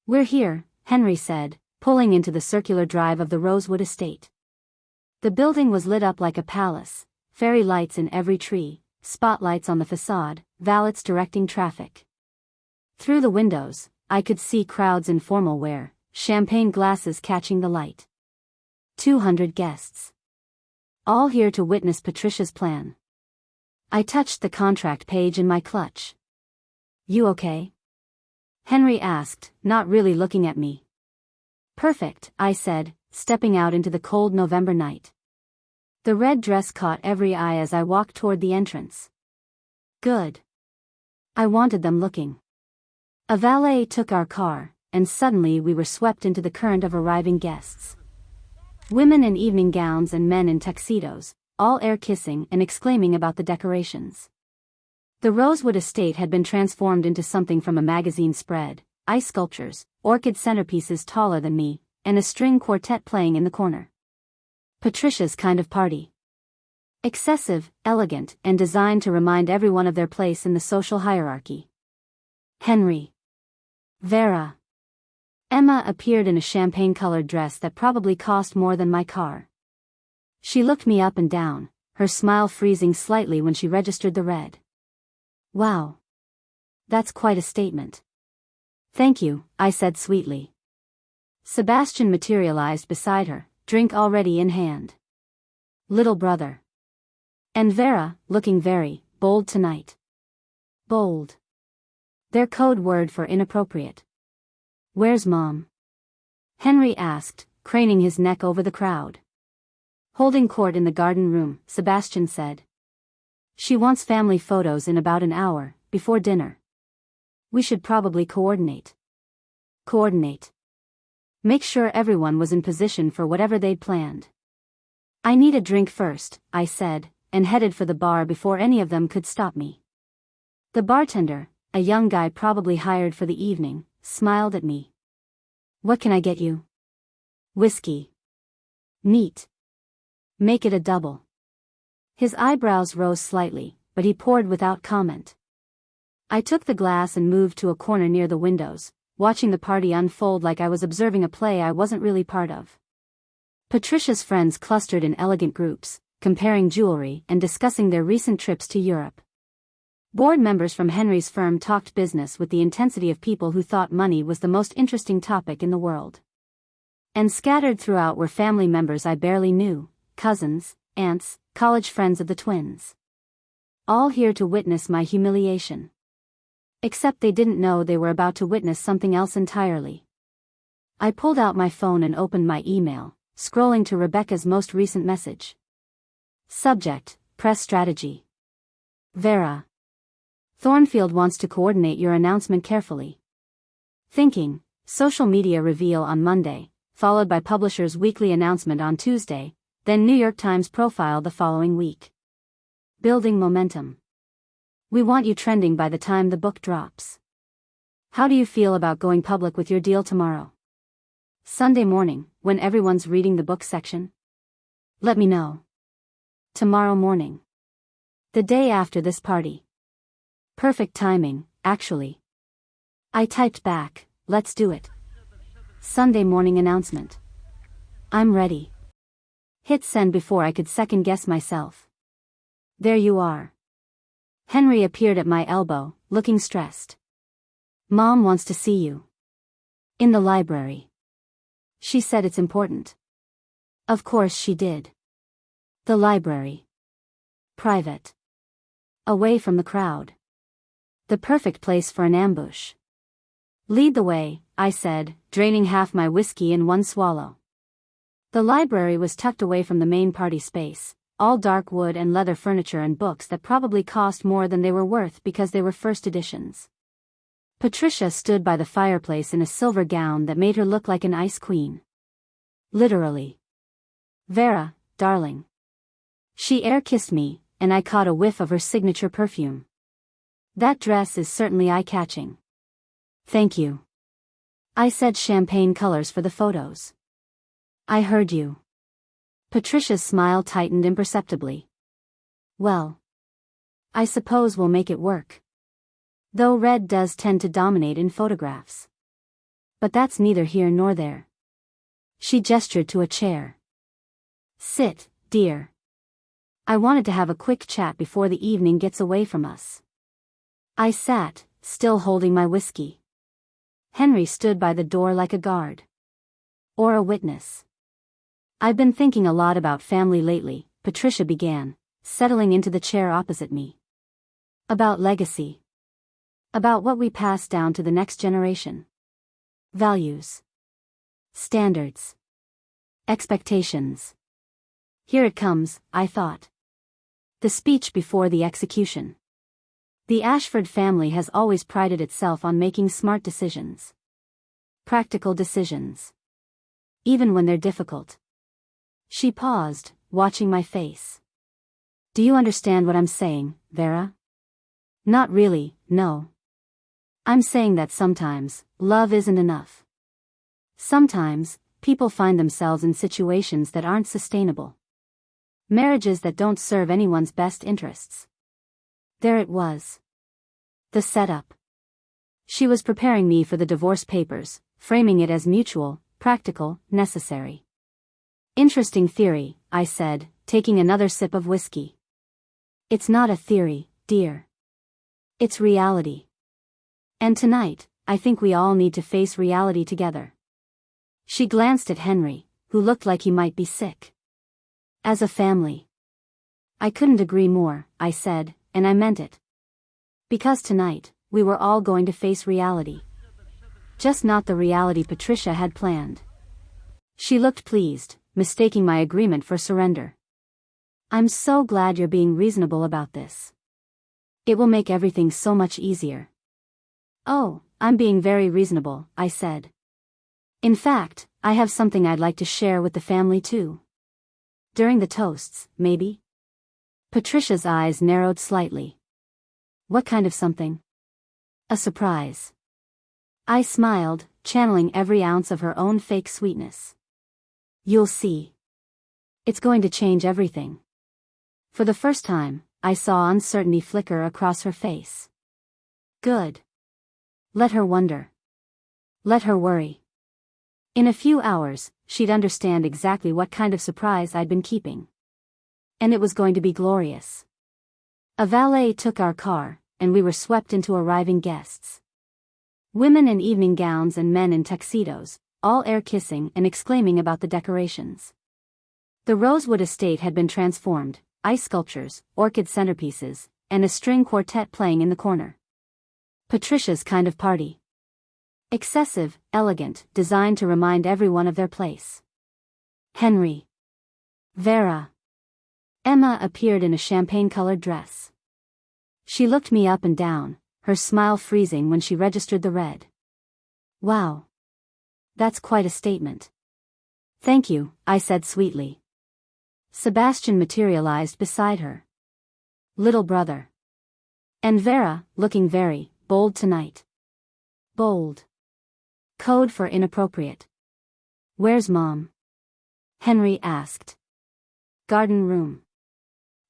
"We're here," Henry said, pulling into the circular drive of the Rosewood Estate. The building was lit up like a palace, fairy lights in every tree, spotlights on the facade, valets directing traffic. Through the windows, I could see crowds in formal wear, champagne glasses catching the light. 200 guests. All here to witness Patricia's plan. I touched the contract page in my clutch. "You okay?" Henry asked, not really looking at me. "Perfect," I said, stepping out into the cold November night. The red dress caught every eye as I walked toward the entrance. Good. I wanted them looking. A valet took our car, and suddenly we were swept into the current of arriving guests. Women in evening gowns and men in tuxedos, all air-kissing and exclaiming about the decorations. The Rosewood Estate had been transformed into something from a magazine spread: ice sculptures, orchid centerpieces taller than me, and a string quartet playing in the corner. Patricia's kind of party. Excessive, elegant, and designed to remind everyone of their place in the social hierarchy. Henry. Vera. Emma appeared in a champagne-colored dress that probably cost more than my car. She looked me up and down, her smile freezing slightly when she registered the red. Wow. That's quite a statement. Thank you, I said sweetly. Sebastian materialized beside her, drink already in hand. Little brother. And Vera, looking very bold tonight. Bold. Their code word for inappropriate. Where's Mom? Henry asked, craning his neck over the crowd. Holding court in the garden room, Sebastian said. She wants family photos in about an hour, before dinner. We should probably coordinate. Coordinate. Make sure everyone was in position for whatever they'd planned. I need a drink first, I said, and headed for the bar before any of them could stop me. The bartender, a young guy probably hired for the evening, smiled at me. What can I get you? Whiskey. Neat. Make it a double. His eyebrows rose slightly, but he poured without comment. I took the glass and moved to a corner near the windows, watching the party unfold like I was observing a play I wasn't really part of. Patricia's friends clustered in elegant groups, comparing jewelry and discussing their recent trips to Europe. Board members from Henry's firm talked business with the intensity of people who thought money was the most interesting topic in the world. And scattered throughout were family members I barely knew, cousins, aunts, college friends of the twins. All here to witness my humiliation. Except they didn't know they were about to witness something else entirely. I pulled out my phone and opened my email, scrolling to Rebecca's most recent message. Subject, Press Strategy. Vera. Thornfield wants to coordinate your announcement carefully. Thinking, social media reveal on Monday, followed by publisher's weekly announcement on Tuesday, then New York Times profile the following week. Building momentum. We want you trending by the time the book drops. How do you feel about going public with your deal tomorrow? Sunday morning, when everyone's reading the book section? Let me know. Tomorrow morning. The day after this party. Perfect timing, actually. I typed back, let's do it. Sunday morning announcement. I'm ready. Hit send before I could second guess myself. There you are. Henry appeared at my elbow, looking stressed. Mom wants to see you. In the library. She said it's important. Of course she did. The library. Private. Away from the crowd. The perfect place for an ambush. Lead the way, I said, draining half my whiskey in one swallow. The library was tucked away from the main party space, all dark wood and leather furniture and books that probably cost more than they were worth because they were first editions. Patricia stood by the fireplace in a silver gown that made her look like an ice queen. Literally. Vera, darling. She air-kissed me, and I caught a whiff of her signature perfume. That dress is certainly eye-catching. Thank you. I said champagne colors for the photos. I heard you. Patricia's smile tightened imperceptibly. Well. I suppose we'll make it work. Though red does tend to dominate in photographs. But that's neither here nor there. She gestured to a chair. Sit, dear. I wanted to have a quick chat before the evening gets away from us. I sat, still holding my whiskey. Henry stood by the door like a guard. Or a witness. I've been thinking a lot about family lately, Patricia began, settling into the chair opposite me. About legacy. About what we pass down to the next generation. Values. Standards. Expectations. Here it comes, I thought. The speech before the execution. The Ashford family has always prided itself on making smart decisions. Practical decisions. Even when they're difficult. She paused, watching my face. Do you understand what I'm saying, Vera? Not really, no. I'm saying that sometimes, love isn't enough. Sometimes, people find themselves in situations that aren't sustainable. Marriages that don't serve anyone's best interests. There it was. The setup. She was preparing me for the divorce papers, framing it as mutual, practical, necessary. Interesting theory, I said, taking another sip of whiskey. It's not a theory, dear. It's reality. And tonight, I think we all need to face reality together. She glanced at Henry, who looked like he might be sick. As a family. I couldn't agree more, I said, and I meant it. Because tonight, we were all going to face reality. Just not the reality Patricia had planned. She looked pleased, mistaking my agreement for surrender. I'm so glad you're being reasonable about this. It will make everything so much easier. Oh, I'm being very reasonable, I said. In fact, I have something I'd like to share with the family too. During the toasts, maybe? Patricia's eyes narrowed slightly. What kind of something? A surprise. I smiled, channeling every ounce of her own fake sweetness. You'll see. It's going to change everything. For the first time, I saw uncertainty flicker across her face. Good. Let her wonder. Let her worry. In a few hours, she'd understand exactly what kind of surprise I'd been keeping. And it was going to be glorious. A valet took our car, and we were swept into arriving guests. Women in evening gowns and men in tuxedos, all air-kissing and exclaiming about the decorations. The Rosewood Estate had been transformed, ice sculptures, orchid centerpieces, and a string quartet playing in the corner. Patricia's kind of party. Excessive, elegant, designed to remind everyone of their place. Henry. Vera. Emma appeared in a champagne-colored dress. She looked me up and down, her smile freezing when she registered the red. Wow. That's quite a statement. Thank you, I said sweetly. Sebastian materialized beside her. Little brother. And Vera, looking very bold tonight. Bold. Code for inappropriate. Where's Mom? Henry asked. Garden room.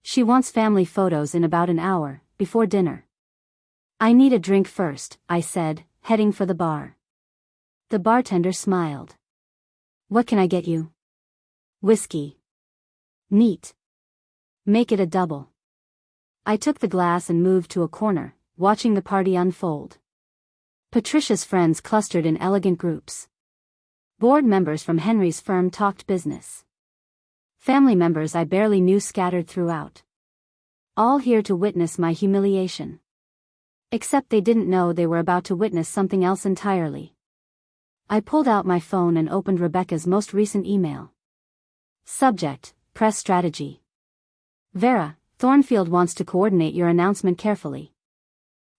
She wants family photos in about an hour, before dinner. I need a drink first, I said, heading for the bar. The bartender smiled. What can I get you? Whiskey. Neat. Make it a double. I took the glass and moved to a corner, watching the party unfold. Patricia's friends clustered in elegant groups. Board members from Henry's firm talked business. Family members I barely knew scattered throughout. All here to witness my humiliation. Except they didn't know they were about to witness something else entirely. I pulled out my phone and opened Rebecca's most recent email. Subject, press strategy. Vera, Thornfield wants to coordinate your announcement carefully.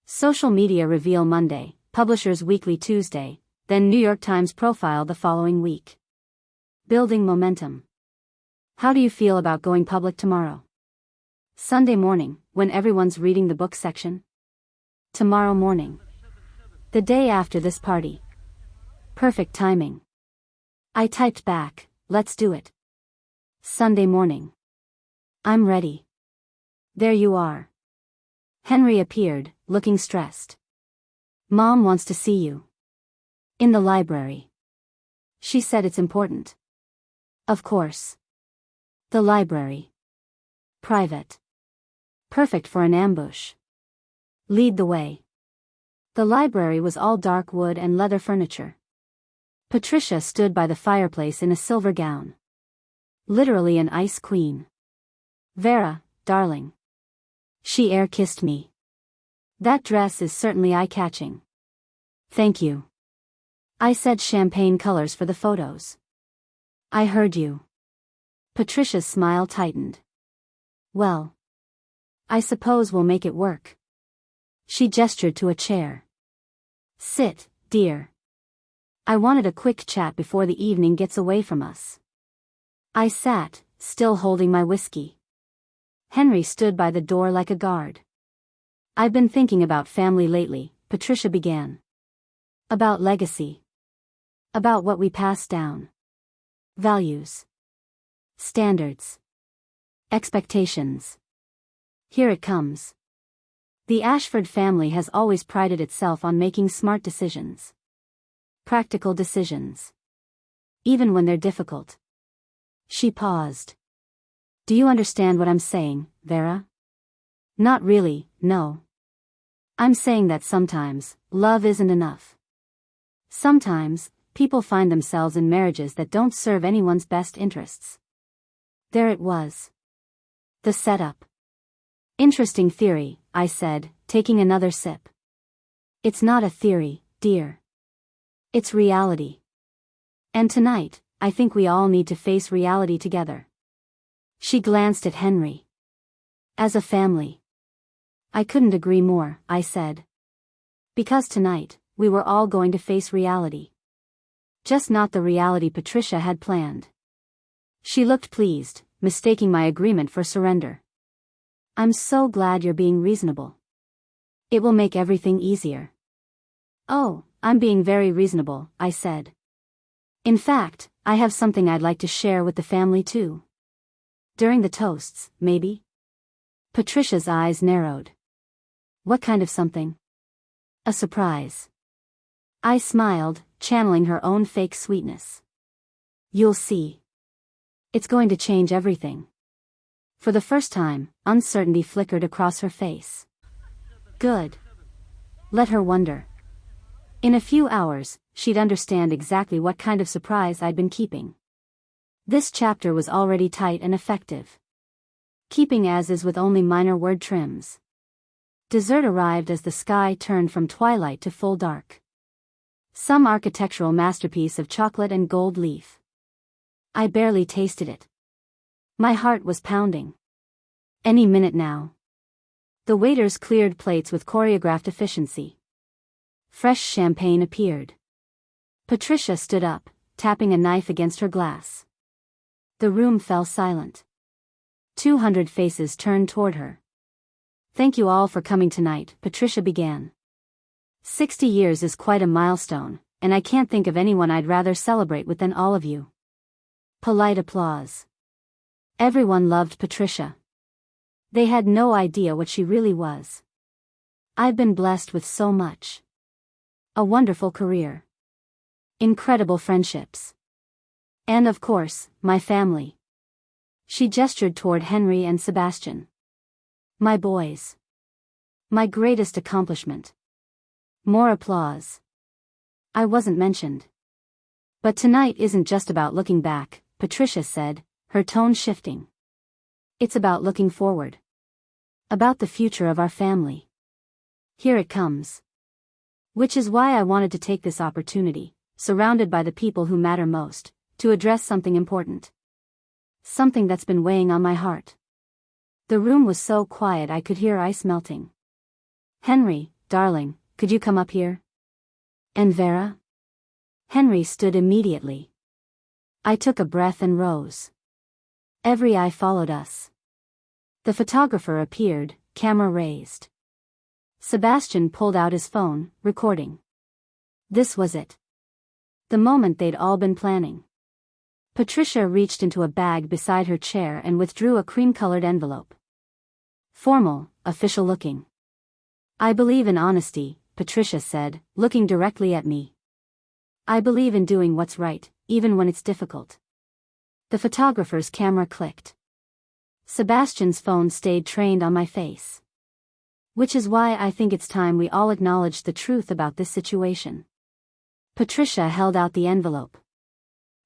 Social media reveal Monday, Publishers Weekly Tuesday, then New York Times profile the following week. Building momentum. How do you feel about going public tomorrow? Sunday morning, when everyone's reading the book section? Tomorrow morning. The day after this party. Perfect timing. I typed back, let's do it. Sunday morning. I'm ready. There you are. Henry appeared, looking stressed. Mom wants to see you. In the library. She said it's important. Of course. The library. Private. Perfect for an ambush. Lead the way. The library was all dark wood and leather furniture. Patricia stood by the fireplace in a silver gown. Literally an ice queen. Vera, darling. She air-kissed me. That dress is certainly eye-catching. Thank you. I said champagne colors for the photos. I heard you. Patricia's smile tightened. Well. I suppose we'll make it work. She gestured to a chair. Sit, dear. I wanted a quick chat before the evening gets away from us. I sat, still holding my whiskey. Henry stood by the door like a guard. I've been thinking about family lately, Patricia began. About legacy. About what we pass down. Values. Standards. Expectations. Here it comes. The Ashford family has always prided itself on making smart decisions. Practical decisions. Even when they're difficult. She paused. Do you understand what I'm saying, Vera? Not really, no. I'm saying that sometimes, love isn't enough. Sometimes, people find themselves in marriages that don't serve anyone's best interests. There it was. The setup. Interesting theory, I said, taking another sip. It's not a theory, dear. It's reality. And tonight, I think we all need to face reality together. She glanced at Henry. As a family. I couldn't agree more, I said. Because tonight, we were all going to face reality. Just not the reality Patricia had planned. She looked pleased, mistaking my agreement for surrender. I'm so glad you're being reasonable. It will make everything easier. Oh, I'm being very reasonable, I said. In fact, I have something I'd like to share with the family too. During the toasts, maybe? Patricia's eyes narrowed. What kind of something? A surprise. I smiled, channeling her own fake sweetness. You'll see. It's going to change everything. For the first time, uncertainty flickered across her face. Good. Let her wonder. In a few hours, she'd understand exactly what kind of surprise I'd been keeping. This chapter was already tight and effective. Keeping as is with only minor word trims. Dessert arrived as the sky turned from twilight to full dark. Some architectural masterpiece of chocolate and gold leaf. I barely tasted it. My heart was pounding. Any minute now. The waiters cleared plates with choreographed efficiency. Fresh champagne appeared. Patricia stood up, tapping a knife against her glass. The room fell silent. 200 faces turned toward her. Thank you all for coming tonight, Patricia began. 60 years is quite a milestone, and I can't think of anyone I'd rather celebrate with than all of you. Polite applause. Everyone loved Patricia. They had no idea what she really was. I've been blessed with so much. A wonderful career. Incredible friendships. And of course, my family. She gestured toward Henry and Sebastian. My boys. My greatest accomplishment. More applause. I wasn't mentioned. But tonight isn't just about looking back, Patricia said, her tone shifting. It's about looking forward. About the future of our family. Here it comes. Which is why I wanted to take this opportunity, surrounded by the people who matter most, to address something important. Something that's been weighing on my heart. The room was so quiet I could hear ice melting. Henry, darling, could you come up here? And Vera? Henry stood immediately. I took a breath and rose. Every eye followed us. The photographer appeared, camera raised. Sebastian pulled out his phone, recording. This was it. The moment they'd all been planning. Patricia reached into a bag beside her chair and withdrew a cream-colored envelope. Formal, official-looking. I believe in honesty, Patricia said, looking directly at me. I believe in doing what's right, even when it's difficult. The photographer's camera clicked. Sebastian's phone stayed trained on my face. Which is why I think it's time we all acknowledged the truth about this situation. Patricia held out the envelope.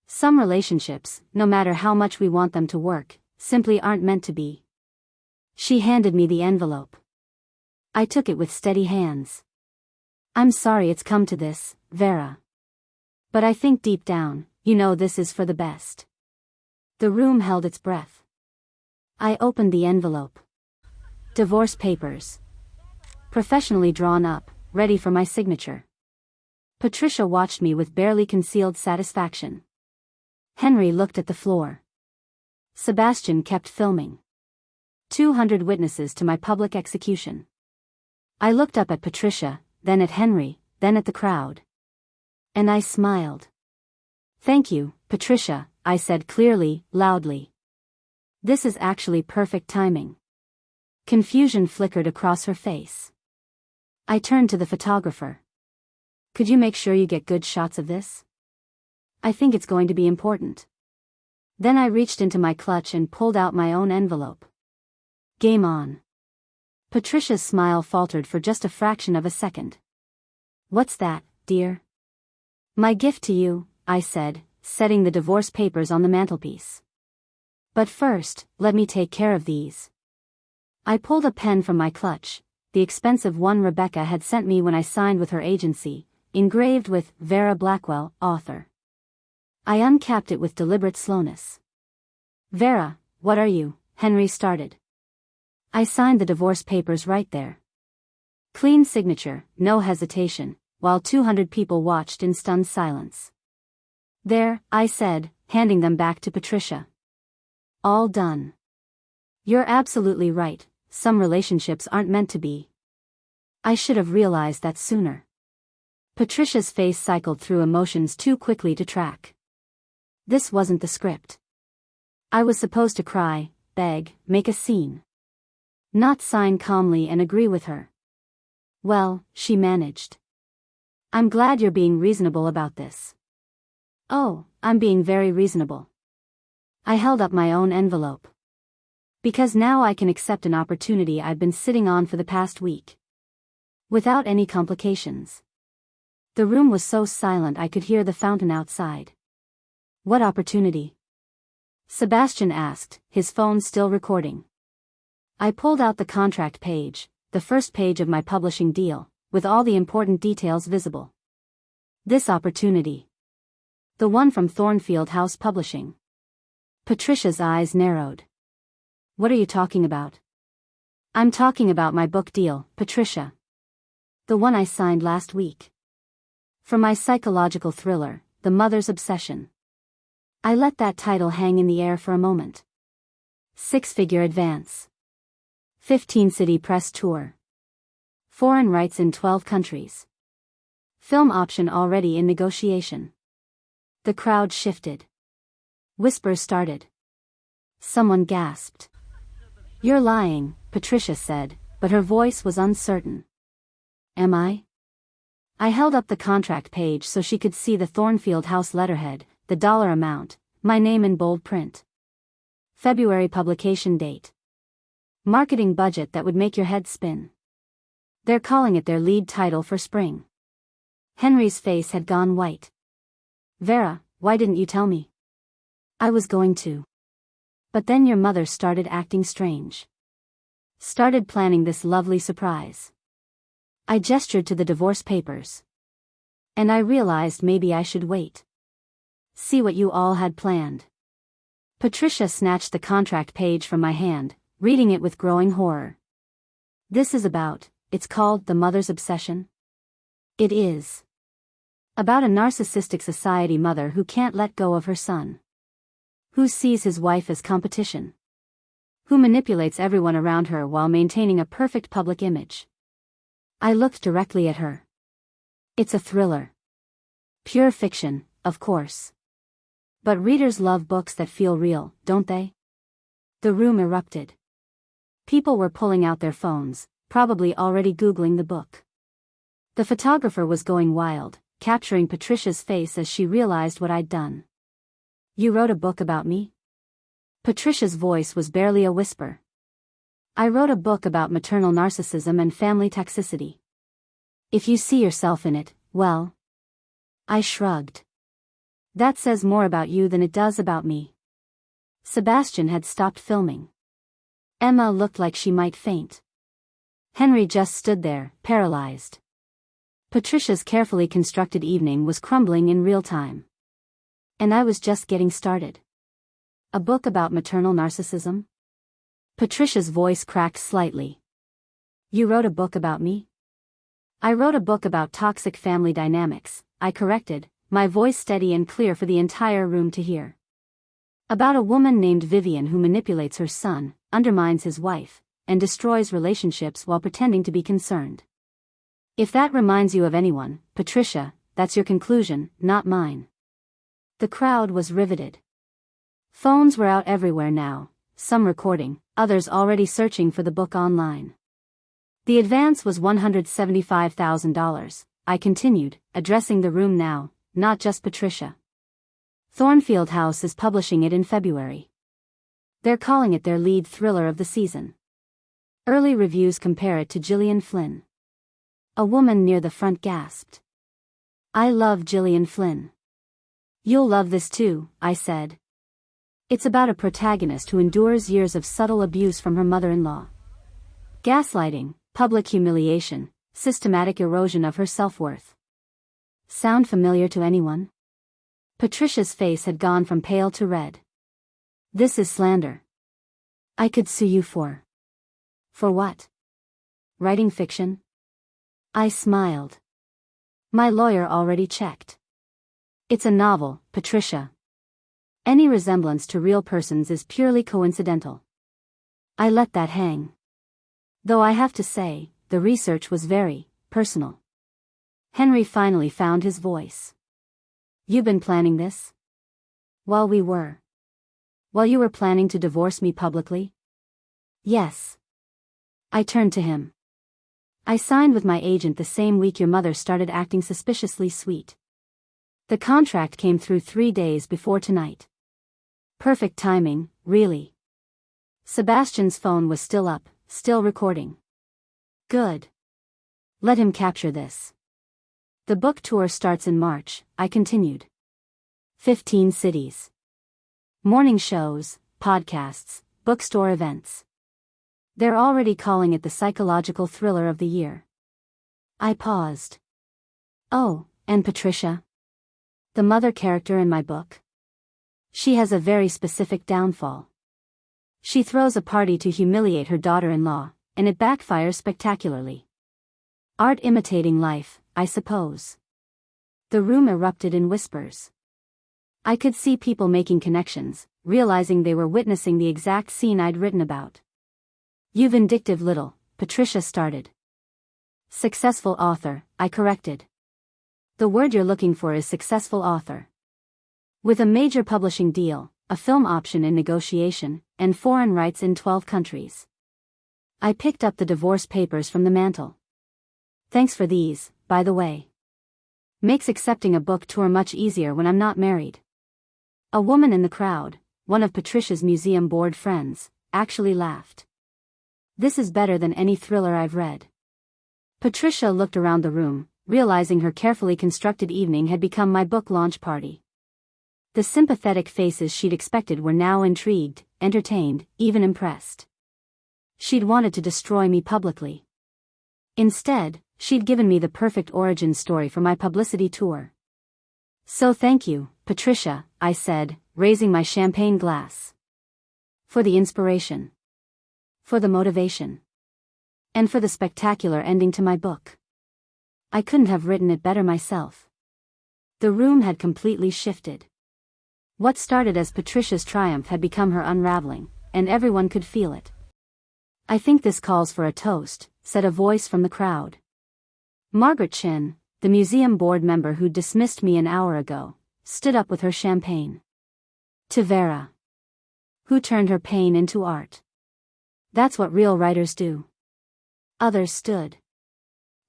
Some relationships, no matter how much we want them to work, simply aren't meant to be. She handed me the envelope. I took it with steady hands. I'm sorry it's come to this, Vera. But I think deep down, you know this is for the best. The room held its breath. I opened the envelope. Divorce papers. Professionally drawn up, ready for my signature. Patricia watched me with barely concealed satisfaction. Henry looked at the floor. Sebastian kept filming. 200 witnesses to my public execution. I looked up at Patricia, then at Henry, then at the crowd. And I smiled. Thank you, Patricia, I said clearly, loudly. This is actually perfect timing. Confusion flickered across her face. I turned to the photographer. Could you make sure you get good shots of this? I think it's going to be important. Then I reached into my clutch and pulled out my own envelope. Game on. Patricia's smile faltered for just a fraction of a second. What's that, dear? My gift to you, I said, setting the divorce papers on the mantelpiece. But first, let me take care of these. I pulled a pen from my clutch, the expensive one Rebecca had sent me when I signed with her agency, engraved with Vera Blackwell, author. I uncapped it with deliberate slowness. Vera, what are you? Henry started. I signed the divorce papers right there. Clean signature, no hesitation, while 200 people watched in stunned silence. There, I said, handing them back to Patricia. All done. You're absolutely right, some relationships aren't meant to be. I should have realized that sooner. Patricia's face cycled through emotions too quickly to track. This wasn't the script. I was supposed to cry, beg, make a scene. Not sign calmly and agree with her. Well, she managed. I'm glad you're being reasonable about this. Oh, I'm being very reasonable. I held up my own envelope. Because now I can accept an opportunity I've been sitting on for the past week. Without any complications. The room was so silent I could hear the fountain outside. What opportunity? Sebastian asked, his phone still recording. I pulled out the contract page, the first page of my publishing deal, with all the important details visible. This opportunity. The one from Thornfield House Publishing. Patricia's eyes narrowed. What are you talking about? I'm talking about my book deal, Patricia. The one I signed last week. For my psychological thriller, The Mother's Obsession. I let that title hang in the air for a moment. 6-figure advance. 15-city press tour. Foreign rights in 12 countries. Film option already in negotiation. The crowd shifted. Whispers started. Someone gasped. You're lying, Patricia said, but her voice was uncertain. Am I? I held up the contract page so she could see the Thornfield House letterhead, the dollar amount, my name in bold print. February publication date. Marketing budget that would make your head spin. They're calling it their lead title for spring. Henry's face had gone white. Vera, why didn't you tell me? I was going to. But then your mother started acting strange. Started planning this lovely surprise. I gestured to the divorce papers. And I realized maybe I should wait. See what you all had planned. Patricia snatched the contract page from my hand, reading it with growing horror. It's called The Mother's Obsession. It is. About a narcissistic society mother who can't let go of her son. Who sees his wife as competition. Who manipulates everyone around her while maintaining a perfect public image. I looked directly at her. It's a thriller. Pure fiction, of course. But readers love books that feel real, don't they? The room erupted. People were pulling out their phones, probably already Googling the book. The photographer was going wild, capturing Patricia's face as she realized what I'd done. You wrote a book about me? Patricia's voice was barely a whisper. I wrote a book about maternal narcissism and family toxicity. If you see yourself in it, well. I shrugged. That says more about you than it does about me. Sebastian had stopped filming. Emma looked like she might faint. Henry just stood there, paralyzed. Patricia's carefully constructed evening was crumbling in real time. And I was just getting started. A book about maternal narcissism? Patricia's voice cracked slightly. You wrote a book about me? I wrote a book about toxic family dynamics, I corrected, my voice steady and clear for the entire room to hear. About a woman named Vivian who manipulates her son, undermines his wife, and destroys relationships while pretending to be concerned. If that reminds you of anyone, Patricia, that's your conclusion, not mine. The crowd was riveted. Phones were out everywhere now, some recording, others already searching for the book online. The advance was $175,000, I continued, addressing the room now, not just Patricia. Thornfield House is publishing it in February. They're calling it their lead thriller of the season. Early reviews compare it to Gillian Flynn. A woman near the front gasped. I love Gillian Flynn. You'll love this too, I said. It's about a protagonist who endures years of subtle abuse from her mother-in-law. Gaslighting, public humiliation, systematic erosion of her self-worth. Sound familiar to anyone? Patricia's face had gone from pale to red. This is slander. I could sue you for. For what? Writing fiction? I smiled. My lawyer already checked. It's a novel, Patricia. Any resemblance to real persons is purely coincidental. I let that hang. Though I have to say, the research was very personal. Henry finally found his voice. You've been planning this? While you were planning to divorce me publicly? Yes. I turned to him. I signed with my agent the same week your mother started acting suspiciously sweet. The contract came through 3 days before tonight. Perfect timing, really. Sebastian's phone was still up, still recording. Good. Let him capture this. The book tour starts in March, I continued. 15 cities. Morning shows, podcasts, bookstore events. They're already calling it the psychological thriller of the year. I paused. Oh, and Patricia? The mother character in my book? She has a very specific downfall. She throws a party to humiliate her daughter-in-law, and it backfires spectacularly. Art imitating life, I suppose. The room erupted in whispers. I could see people making connections, realizing they were witnessing the exact scene I'd written about. You vindictive little, Patricia started. Successful author, I corrected. The word you're looking for is successful author. With a major publishing deal, a film option in negotiation, and foreign rights in 12 countries. I picked up the divorce papers from the mantel. Thanks for these, by the way. Makes accepting a book tour much easier when I'm not married. A woman in the crowd, one of Patricia's museum board friends, actually laughed. This is better than any thriller I've read. Patricia looked around the room, realizing her carefully constructed evening had become my book launch party. The sympathetic faces she'd expected were now intrigued, entertained, even impressed. She'd wanted to destroy me publicly. Instead, she'd given me the perfect origin story for my publicity tour. So thank you, Patricia, I said, raising my champagne glass. For the inspiration. For the motivation. And for the spectacular ending to my book. I couldn't have written it better myself. The room had completely shifted. What started as Patricia's triumph had become her unraveling, and everyone could feel it. I think this calls for a toast, said a voice from the crowd. Margaret Chin, the museum board member who dismissed me an hour ago, stood up with her champagne. To Vera, who turned her pain into art. That's what real writers do. Others stood.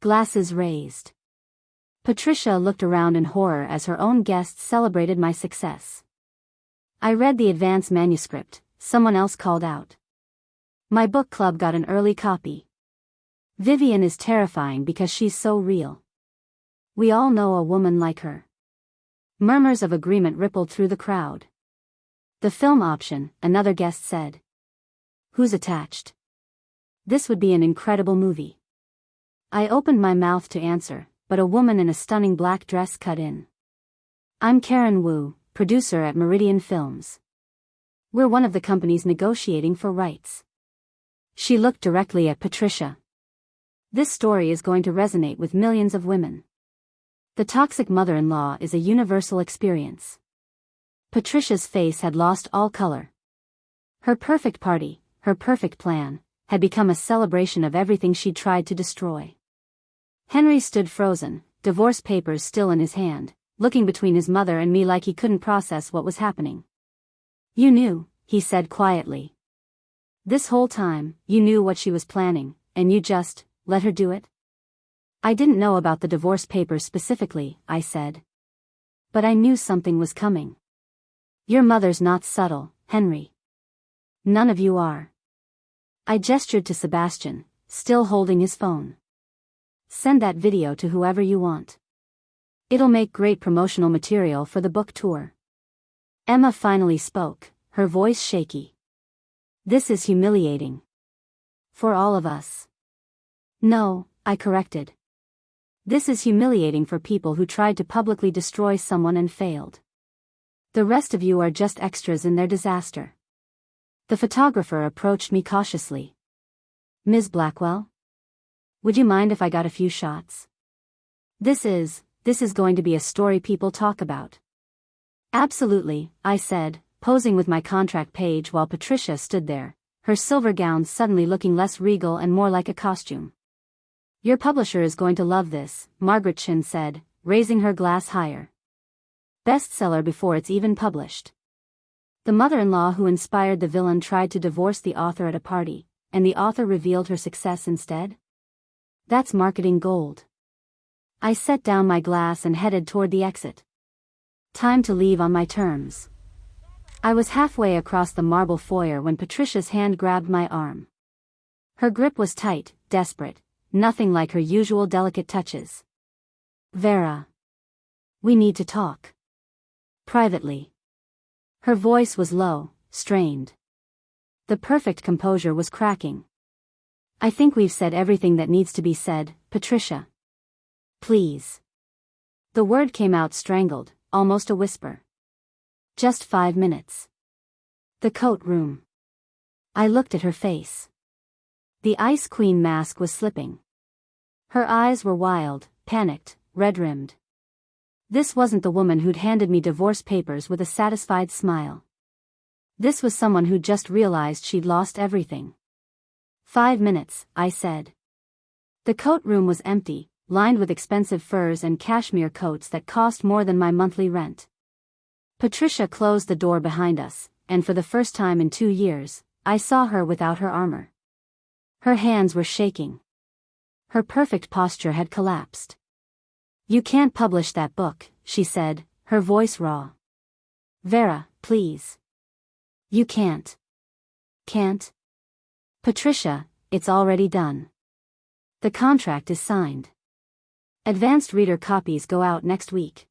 Glasses raised. Patricia looked around in horror as her own guests celebrated my success. I read the advance manuscript, someone else called out. My book club got an early copy. Vivian is terrifying because she's so real. We all know a woman like her. Murmurs of agreement rippled through the crowd. The film option, another guest said. Who's attached? This would be an incredible movie. I opened my mouth to answer, but a woman in a stunning black dress cut in. I'm Karen Wu, producer at Meridian Films. We're one of the companies negotiating for rights. She looked directly at Patricia. This story is going to resonate with millions of women. The toxic mother-in-law is a universal experience. Patricia's face had lost all color. Her perfect party, her perfect plan, had become a celebration of everything she'd tried to destroy. Henry stood frozen, divorce papers still in his hand, looking between his mother and me like he couldn't process what was happening. You knew, he said quietly. This whole time, you knew what she was planning, and you just let her do it? I didn't know about the divorce papers specifically, I said. But I knew something was coming. Your mother's not subtle, Henry. None of you are. I gestured to Sebastian, still holding his phone. Send that video to whoever you want. It'll make great promotional material for the book tour. Emma finally spoke, her voice shaky. This is humiliating. For all of us. No, I corrected. This is humiliating for people who tried to publicly destroy someone and failed. The rest of you are just extras in their disaster. The photographer approached me cautiously. Ms. Blackwell? Would you mind if I got a few shots? This is going to be a story people talk about. Absolutely, I said, posing with my contract page while Patricia stood there, her silver gown suddenly looking less regal and more like a costume. Your publisher is going to love this, Margaret Chin said, raising her glass higher. Bestseller before it's even published. The mother-in-law who inspired the villain tried to divorce the author at a party, and the author revealed her success instead? That's marketing gold. I set down my glass and headed toward the exit. Time to leave on my terms. I was halfway across the marble foyer when Patricia's hand grabbed my arm. Her grip was tight, desperate, nothing like her usual delicate touches. Vera. We need to talk. Privately. Her voice was low, strained. The perfect composure was cracking. I think we've said everything that needs to be said, Patricia. Please. The word came out strangled, almost a whisper. Just 5 minutes. The coat room. I looked at her face. The Ice Queen mask was slipping. Her eyes were wild, panicked, red-rimmed. This wasn't the woman who'd handed me divorce papers with a satisfied smile. This was someone who'd just realized she'd lost everything. 5 minutes, I said. The coat room was empty, lined with expensive furs and cashmere coats that cost more than my monthly rent. Patricia closed the door behind us, and for the first time in 2 years, I saw her without her armor. Her hands were shaking. Her perfect posture had collapsed. You can't publish that book, she said, her voice raw. Vera, please. You can't. Can't? Patricia, it's already done. The contract is signed. Advanced reader copies go out next week.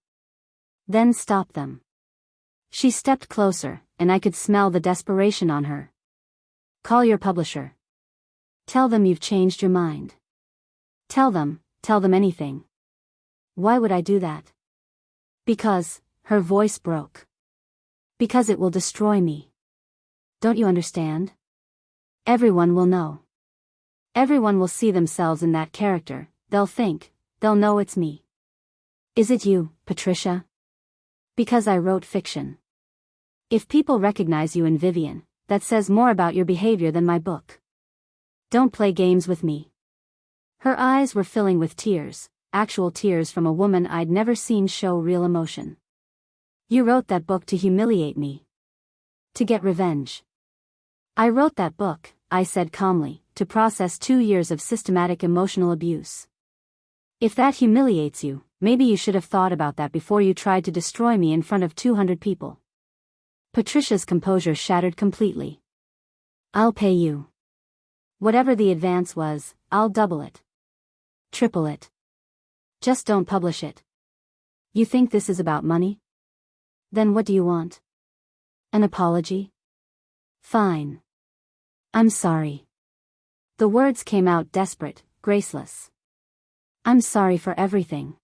Then stop them. She stepped closer, and I could smell the desperation on her. Call your publisher. Tell them you've changed your mind. Tell them anything. Why would I do that? Because, her voice broke. Because it will destroy me. Don't you understand? Everyone will know. Everyone will see themselves in that character, they'll know it's me. Is it you, Patricia? Because I wrote fiction. If people recognize you in Vivian, that says more about your behavior than my book. Don't play games with me. Her eyes were filling with tears, actual tears from a woman I'd never seen show real emotion. You wrote that book to humiliate me. To get revenge. I wrote that book, I said calmly, to process 2 years of systematic emotional abuse. If that humiliates you, maybe you should have thought about that before you tried to destroy me in front of 200 people. Patricia's composure shattered completely. I'll pay you. Whatever the advance was, I'll double it. Triple it. Just don't publish it. You think this is about money? Then what do you want? An apology? Fine. I'm sorry. The words came out desperate, graceless. I'm sorry for everything.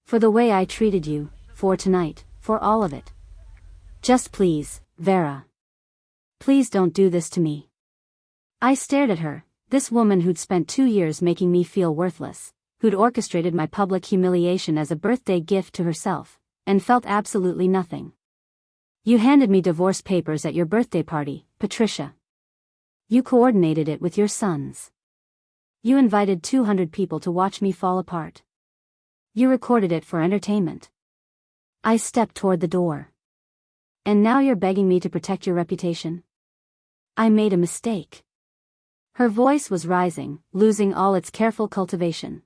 For the way I treated you, for tonight, for all of it. Just please, Vera. Please don't do this to me. I stared at her, this woman who'd spent 2 years making me feel worthless, who'd orchestrated my public humiliation as a birthday gift to herself, and felt absolutely nothing. You handed me divorce papers at your birthday party, Patricia. You coordinated it with your sons. You invited 200 people to watch me fall apart. You recorded it for entertainment. I stepped toward the door. And now you're begging me to protect your reputation? I made a mistake. Her voice was rising, losing all its careful cultivation.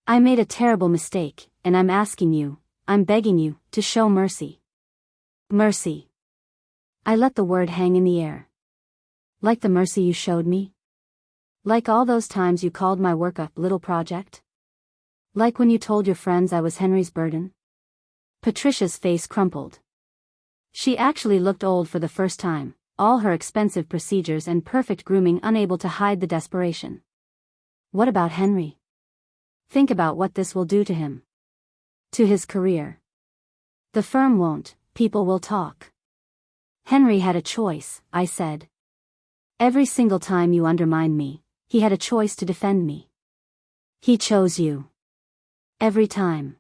I made a terrible mistake, and I'm begging you, to show mercy. Mercy. I let the word hang in the air. Like the mercy you showed me? Like all those times you called my work a little project? Like when you told your friends I was Henry's burden? Patricia's face crumpled. She actually looked old for the first time, all her expensive procedures and perfect grooming unable to hide the desperation. What about Henry? Think about what this will do to him. To his career. The firm won't, people will talk. Henry had a choice, I said. Every single time you undermined me, he had a choice to defend me. He chose you. Every time.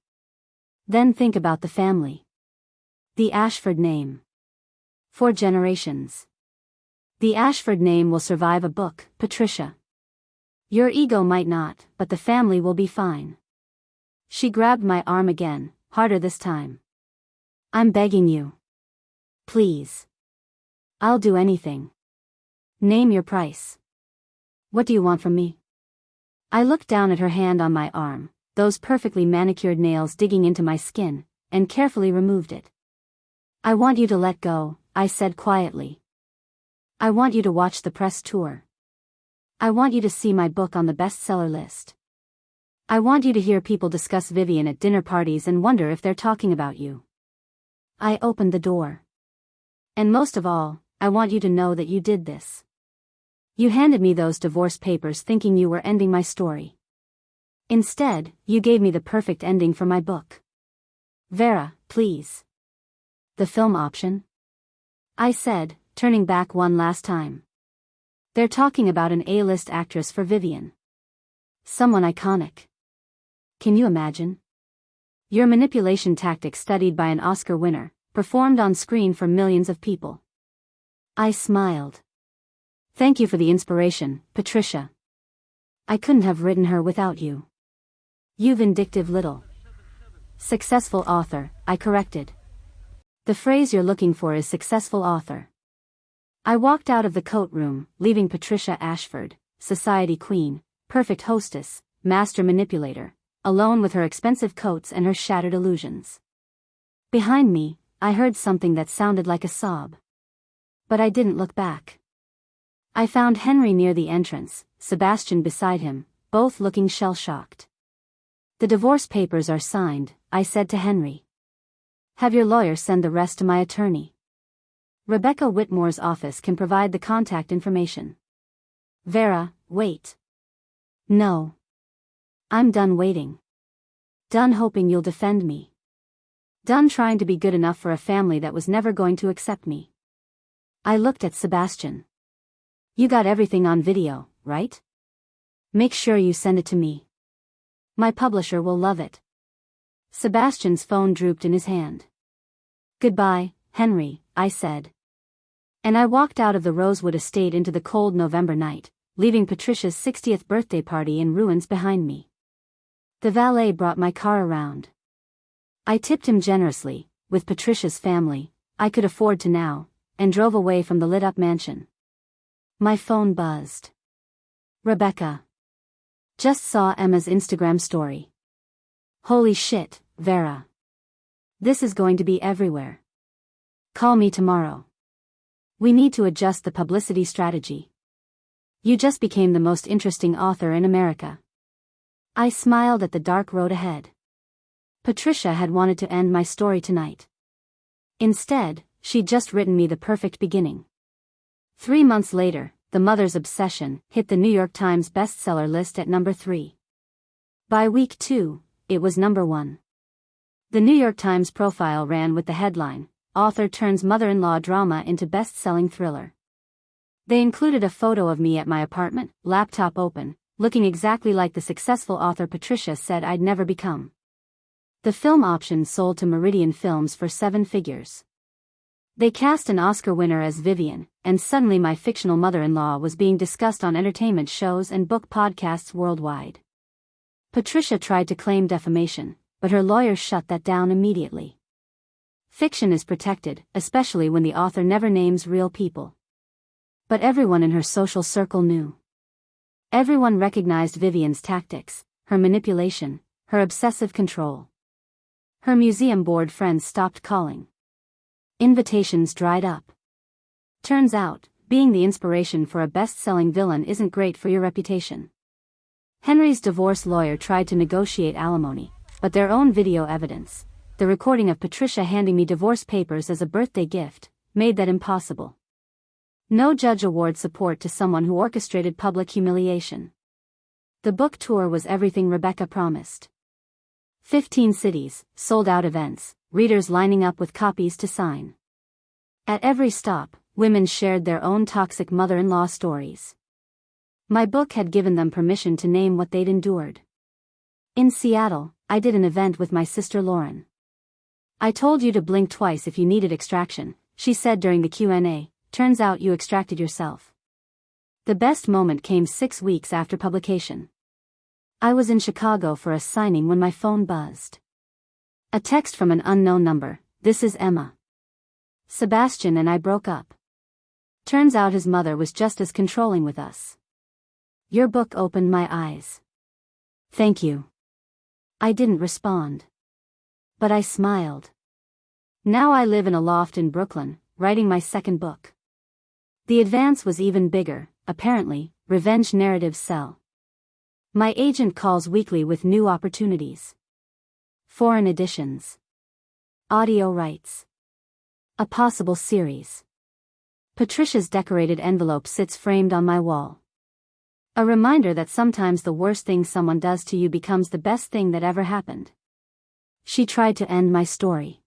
Then think about the family. The Ashford name. 4 generations. The Ashford name will survive a book, Patricia. Your ego might not, but the family will be fine. She grabbed my arm again, harder this time. I'm begging you. Please. I'll do anything. Name your price. What do you want from me? I looked down at her hand on my arm, those perfectly manicured nails digging into my skin, and carefully removed it. I want you to let go, I said quietly. I want you to watch the press tour. I want you to see my book on the bestseller list. I want you to hear people discuss Vivian at dinner parties and wonder if they're talking about you. I opened the door. And most of all, I want you to know that you did this. You handed me those divorce papers thinking you were ending my story. Instead, you gave me the perfect ending for my book. Vera, please. The film option? I said, turning back one last time. They're talking about an A-list actress for Vivian. Someone iconic. Can you imagine? Your manipulation tactic studied by an Oscar winner, performed on screen for millions of people. I smiled. Thank you for the inspiration, Patricia. I couldn't have written her without you. You vindictive little. Successful author, I corrected. The phrase you're looking for is successful author. I walked out of the coat room, leaving Patricia Ashford, society queen, perfect hostess, master manipulator, alone with her expensive coats and her shattered illusions. Behind me, I heard something that sounded like a sob. But I didn't look back. I found Henry near the entrance, Sebastian beside him, both looking shell-shocked. The divorce papers are signed, I said to Henry. Have your lawyer send the rest to my attorney. Rebecca Whitmore's office can provide the contact information. Vera, wait. No. I'm done waiting. Done hoping you'll defend me. Done trying to be good enough for a family that was never going to accept me. I looked at Sebastian. You got everything on video, right? Make sure you send it to me. My publisher will love it. Sebastian's phone drooped in his hand. Goodbye, Henry, I said. And I walked out of the Rosewood Estate into the cold November night, leaving Patricia's 60th birthday party in ruins behind me. The valet brought my car around. I tipped him generously, with Patricia's family, I could afford to now, and drove away from the lit-up mansion. My phone buzzed. Rebecca. Just saw Emma's Instagram story. Holy shit, Vera. This is going to be everywhere. Call me tomorrow. We need to adjust the publicity strategy. You just became the most interesting author in America. I smiled at the dark road ahead. Patricia had wanted to end my story tonight. Instead, she'd just written me the perfect beginning. 3 months later, The Mother's Obsession hit the New York Times bestseller list at number 3. By week 2, it was number 1. The New York Times profile ran with the headline, Author turns mother-in-law drama into best-selling thriller. They included a photo of me at my apartment, laptop open, looking exactly like the successful author Patricia said I'd never become. The film option sold to Meridian Films for 7 figures. They cast an Oscar winner as Vivian, and suddenly my fictional mother-in-law was being discussed on entertainment shows and book podcasts worldwide. Patricia tried to claim defamation, but her lawyer shut that down immediately. Fiction is protected, especially when the author never names real people. But everyone in her social circle knew. Everyone recognized Vivian's tactics, her manipulation, her obsessive control. Her museum board friends stopped calling. Invitations dried up. Turns out, being the inspiration for a best-selling villain isn't great for your reputation. Henry's divorce lawyer tried to negotiate alimony, but their own video evidence, the recording of Patricia handing me divorce papers as a birthday gift, made that impossible. No judge awards support to someone who orchestrated public humiliation. The book tour was everything Rebecca promised. 15 cities, sold-out events, readers lining up with copies to sign. At every stop, women shared their own toxic mother-in-law stories. My book had given them permission to name what they'd endured. In Seattle, I did an event with my sister Lauren. I told you to blink twice if you needed extraction, she said during the Q&A, turns out you extracted yourself. The best moment came 6 weeks after publication. I was in Chicago for a signing when my phone buzzed. A text from an unknown number, this is Emma. Sebastian and I broke up. Turns out his mother was just as controlling with us. Your book opened my eyes. Thank you. I didn't respond. But I smiled. Now I live in a loft in Brooklyn, writing my second book. The advance was even bigger, apparently, revenge narratives sell. My agent calls weekly with new opportunities. Foreign editions. Audio rights. A possible series. Patricia's decorated envelope sits framed on my wall. A reminder that sometimes the worst thing someone does to you becomes the best thing that ever happened. She tried to end my story.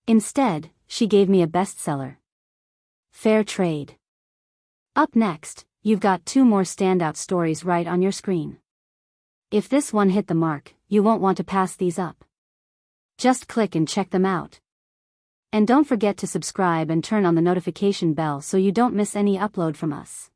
Instead, she gave me a bestseller. Fair trade. Up next, you've got 2 more standout stories right on your screen. If this one hit the mark, you won't want to pass these up. Just click and check them out. And don't forget to subscribe and turn on the notification bell so you don't miss any upload from us.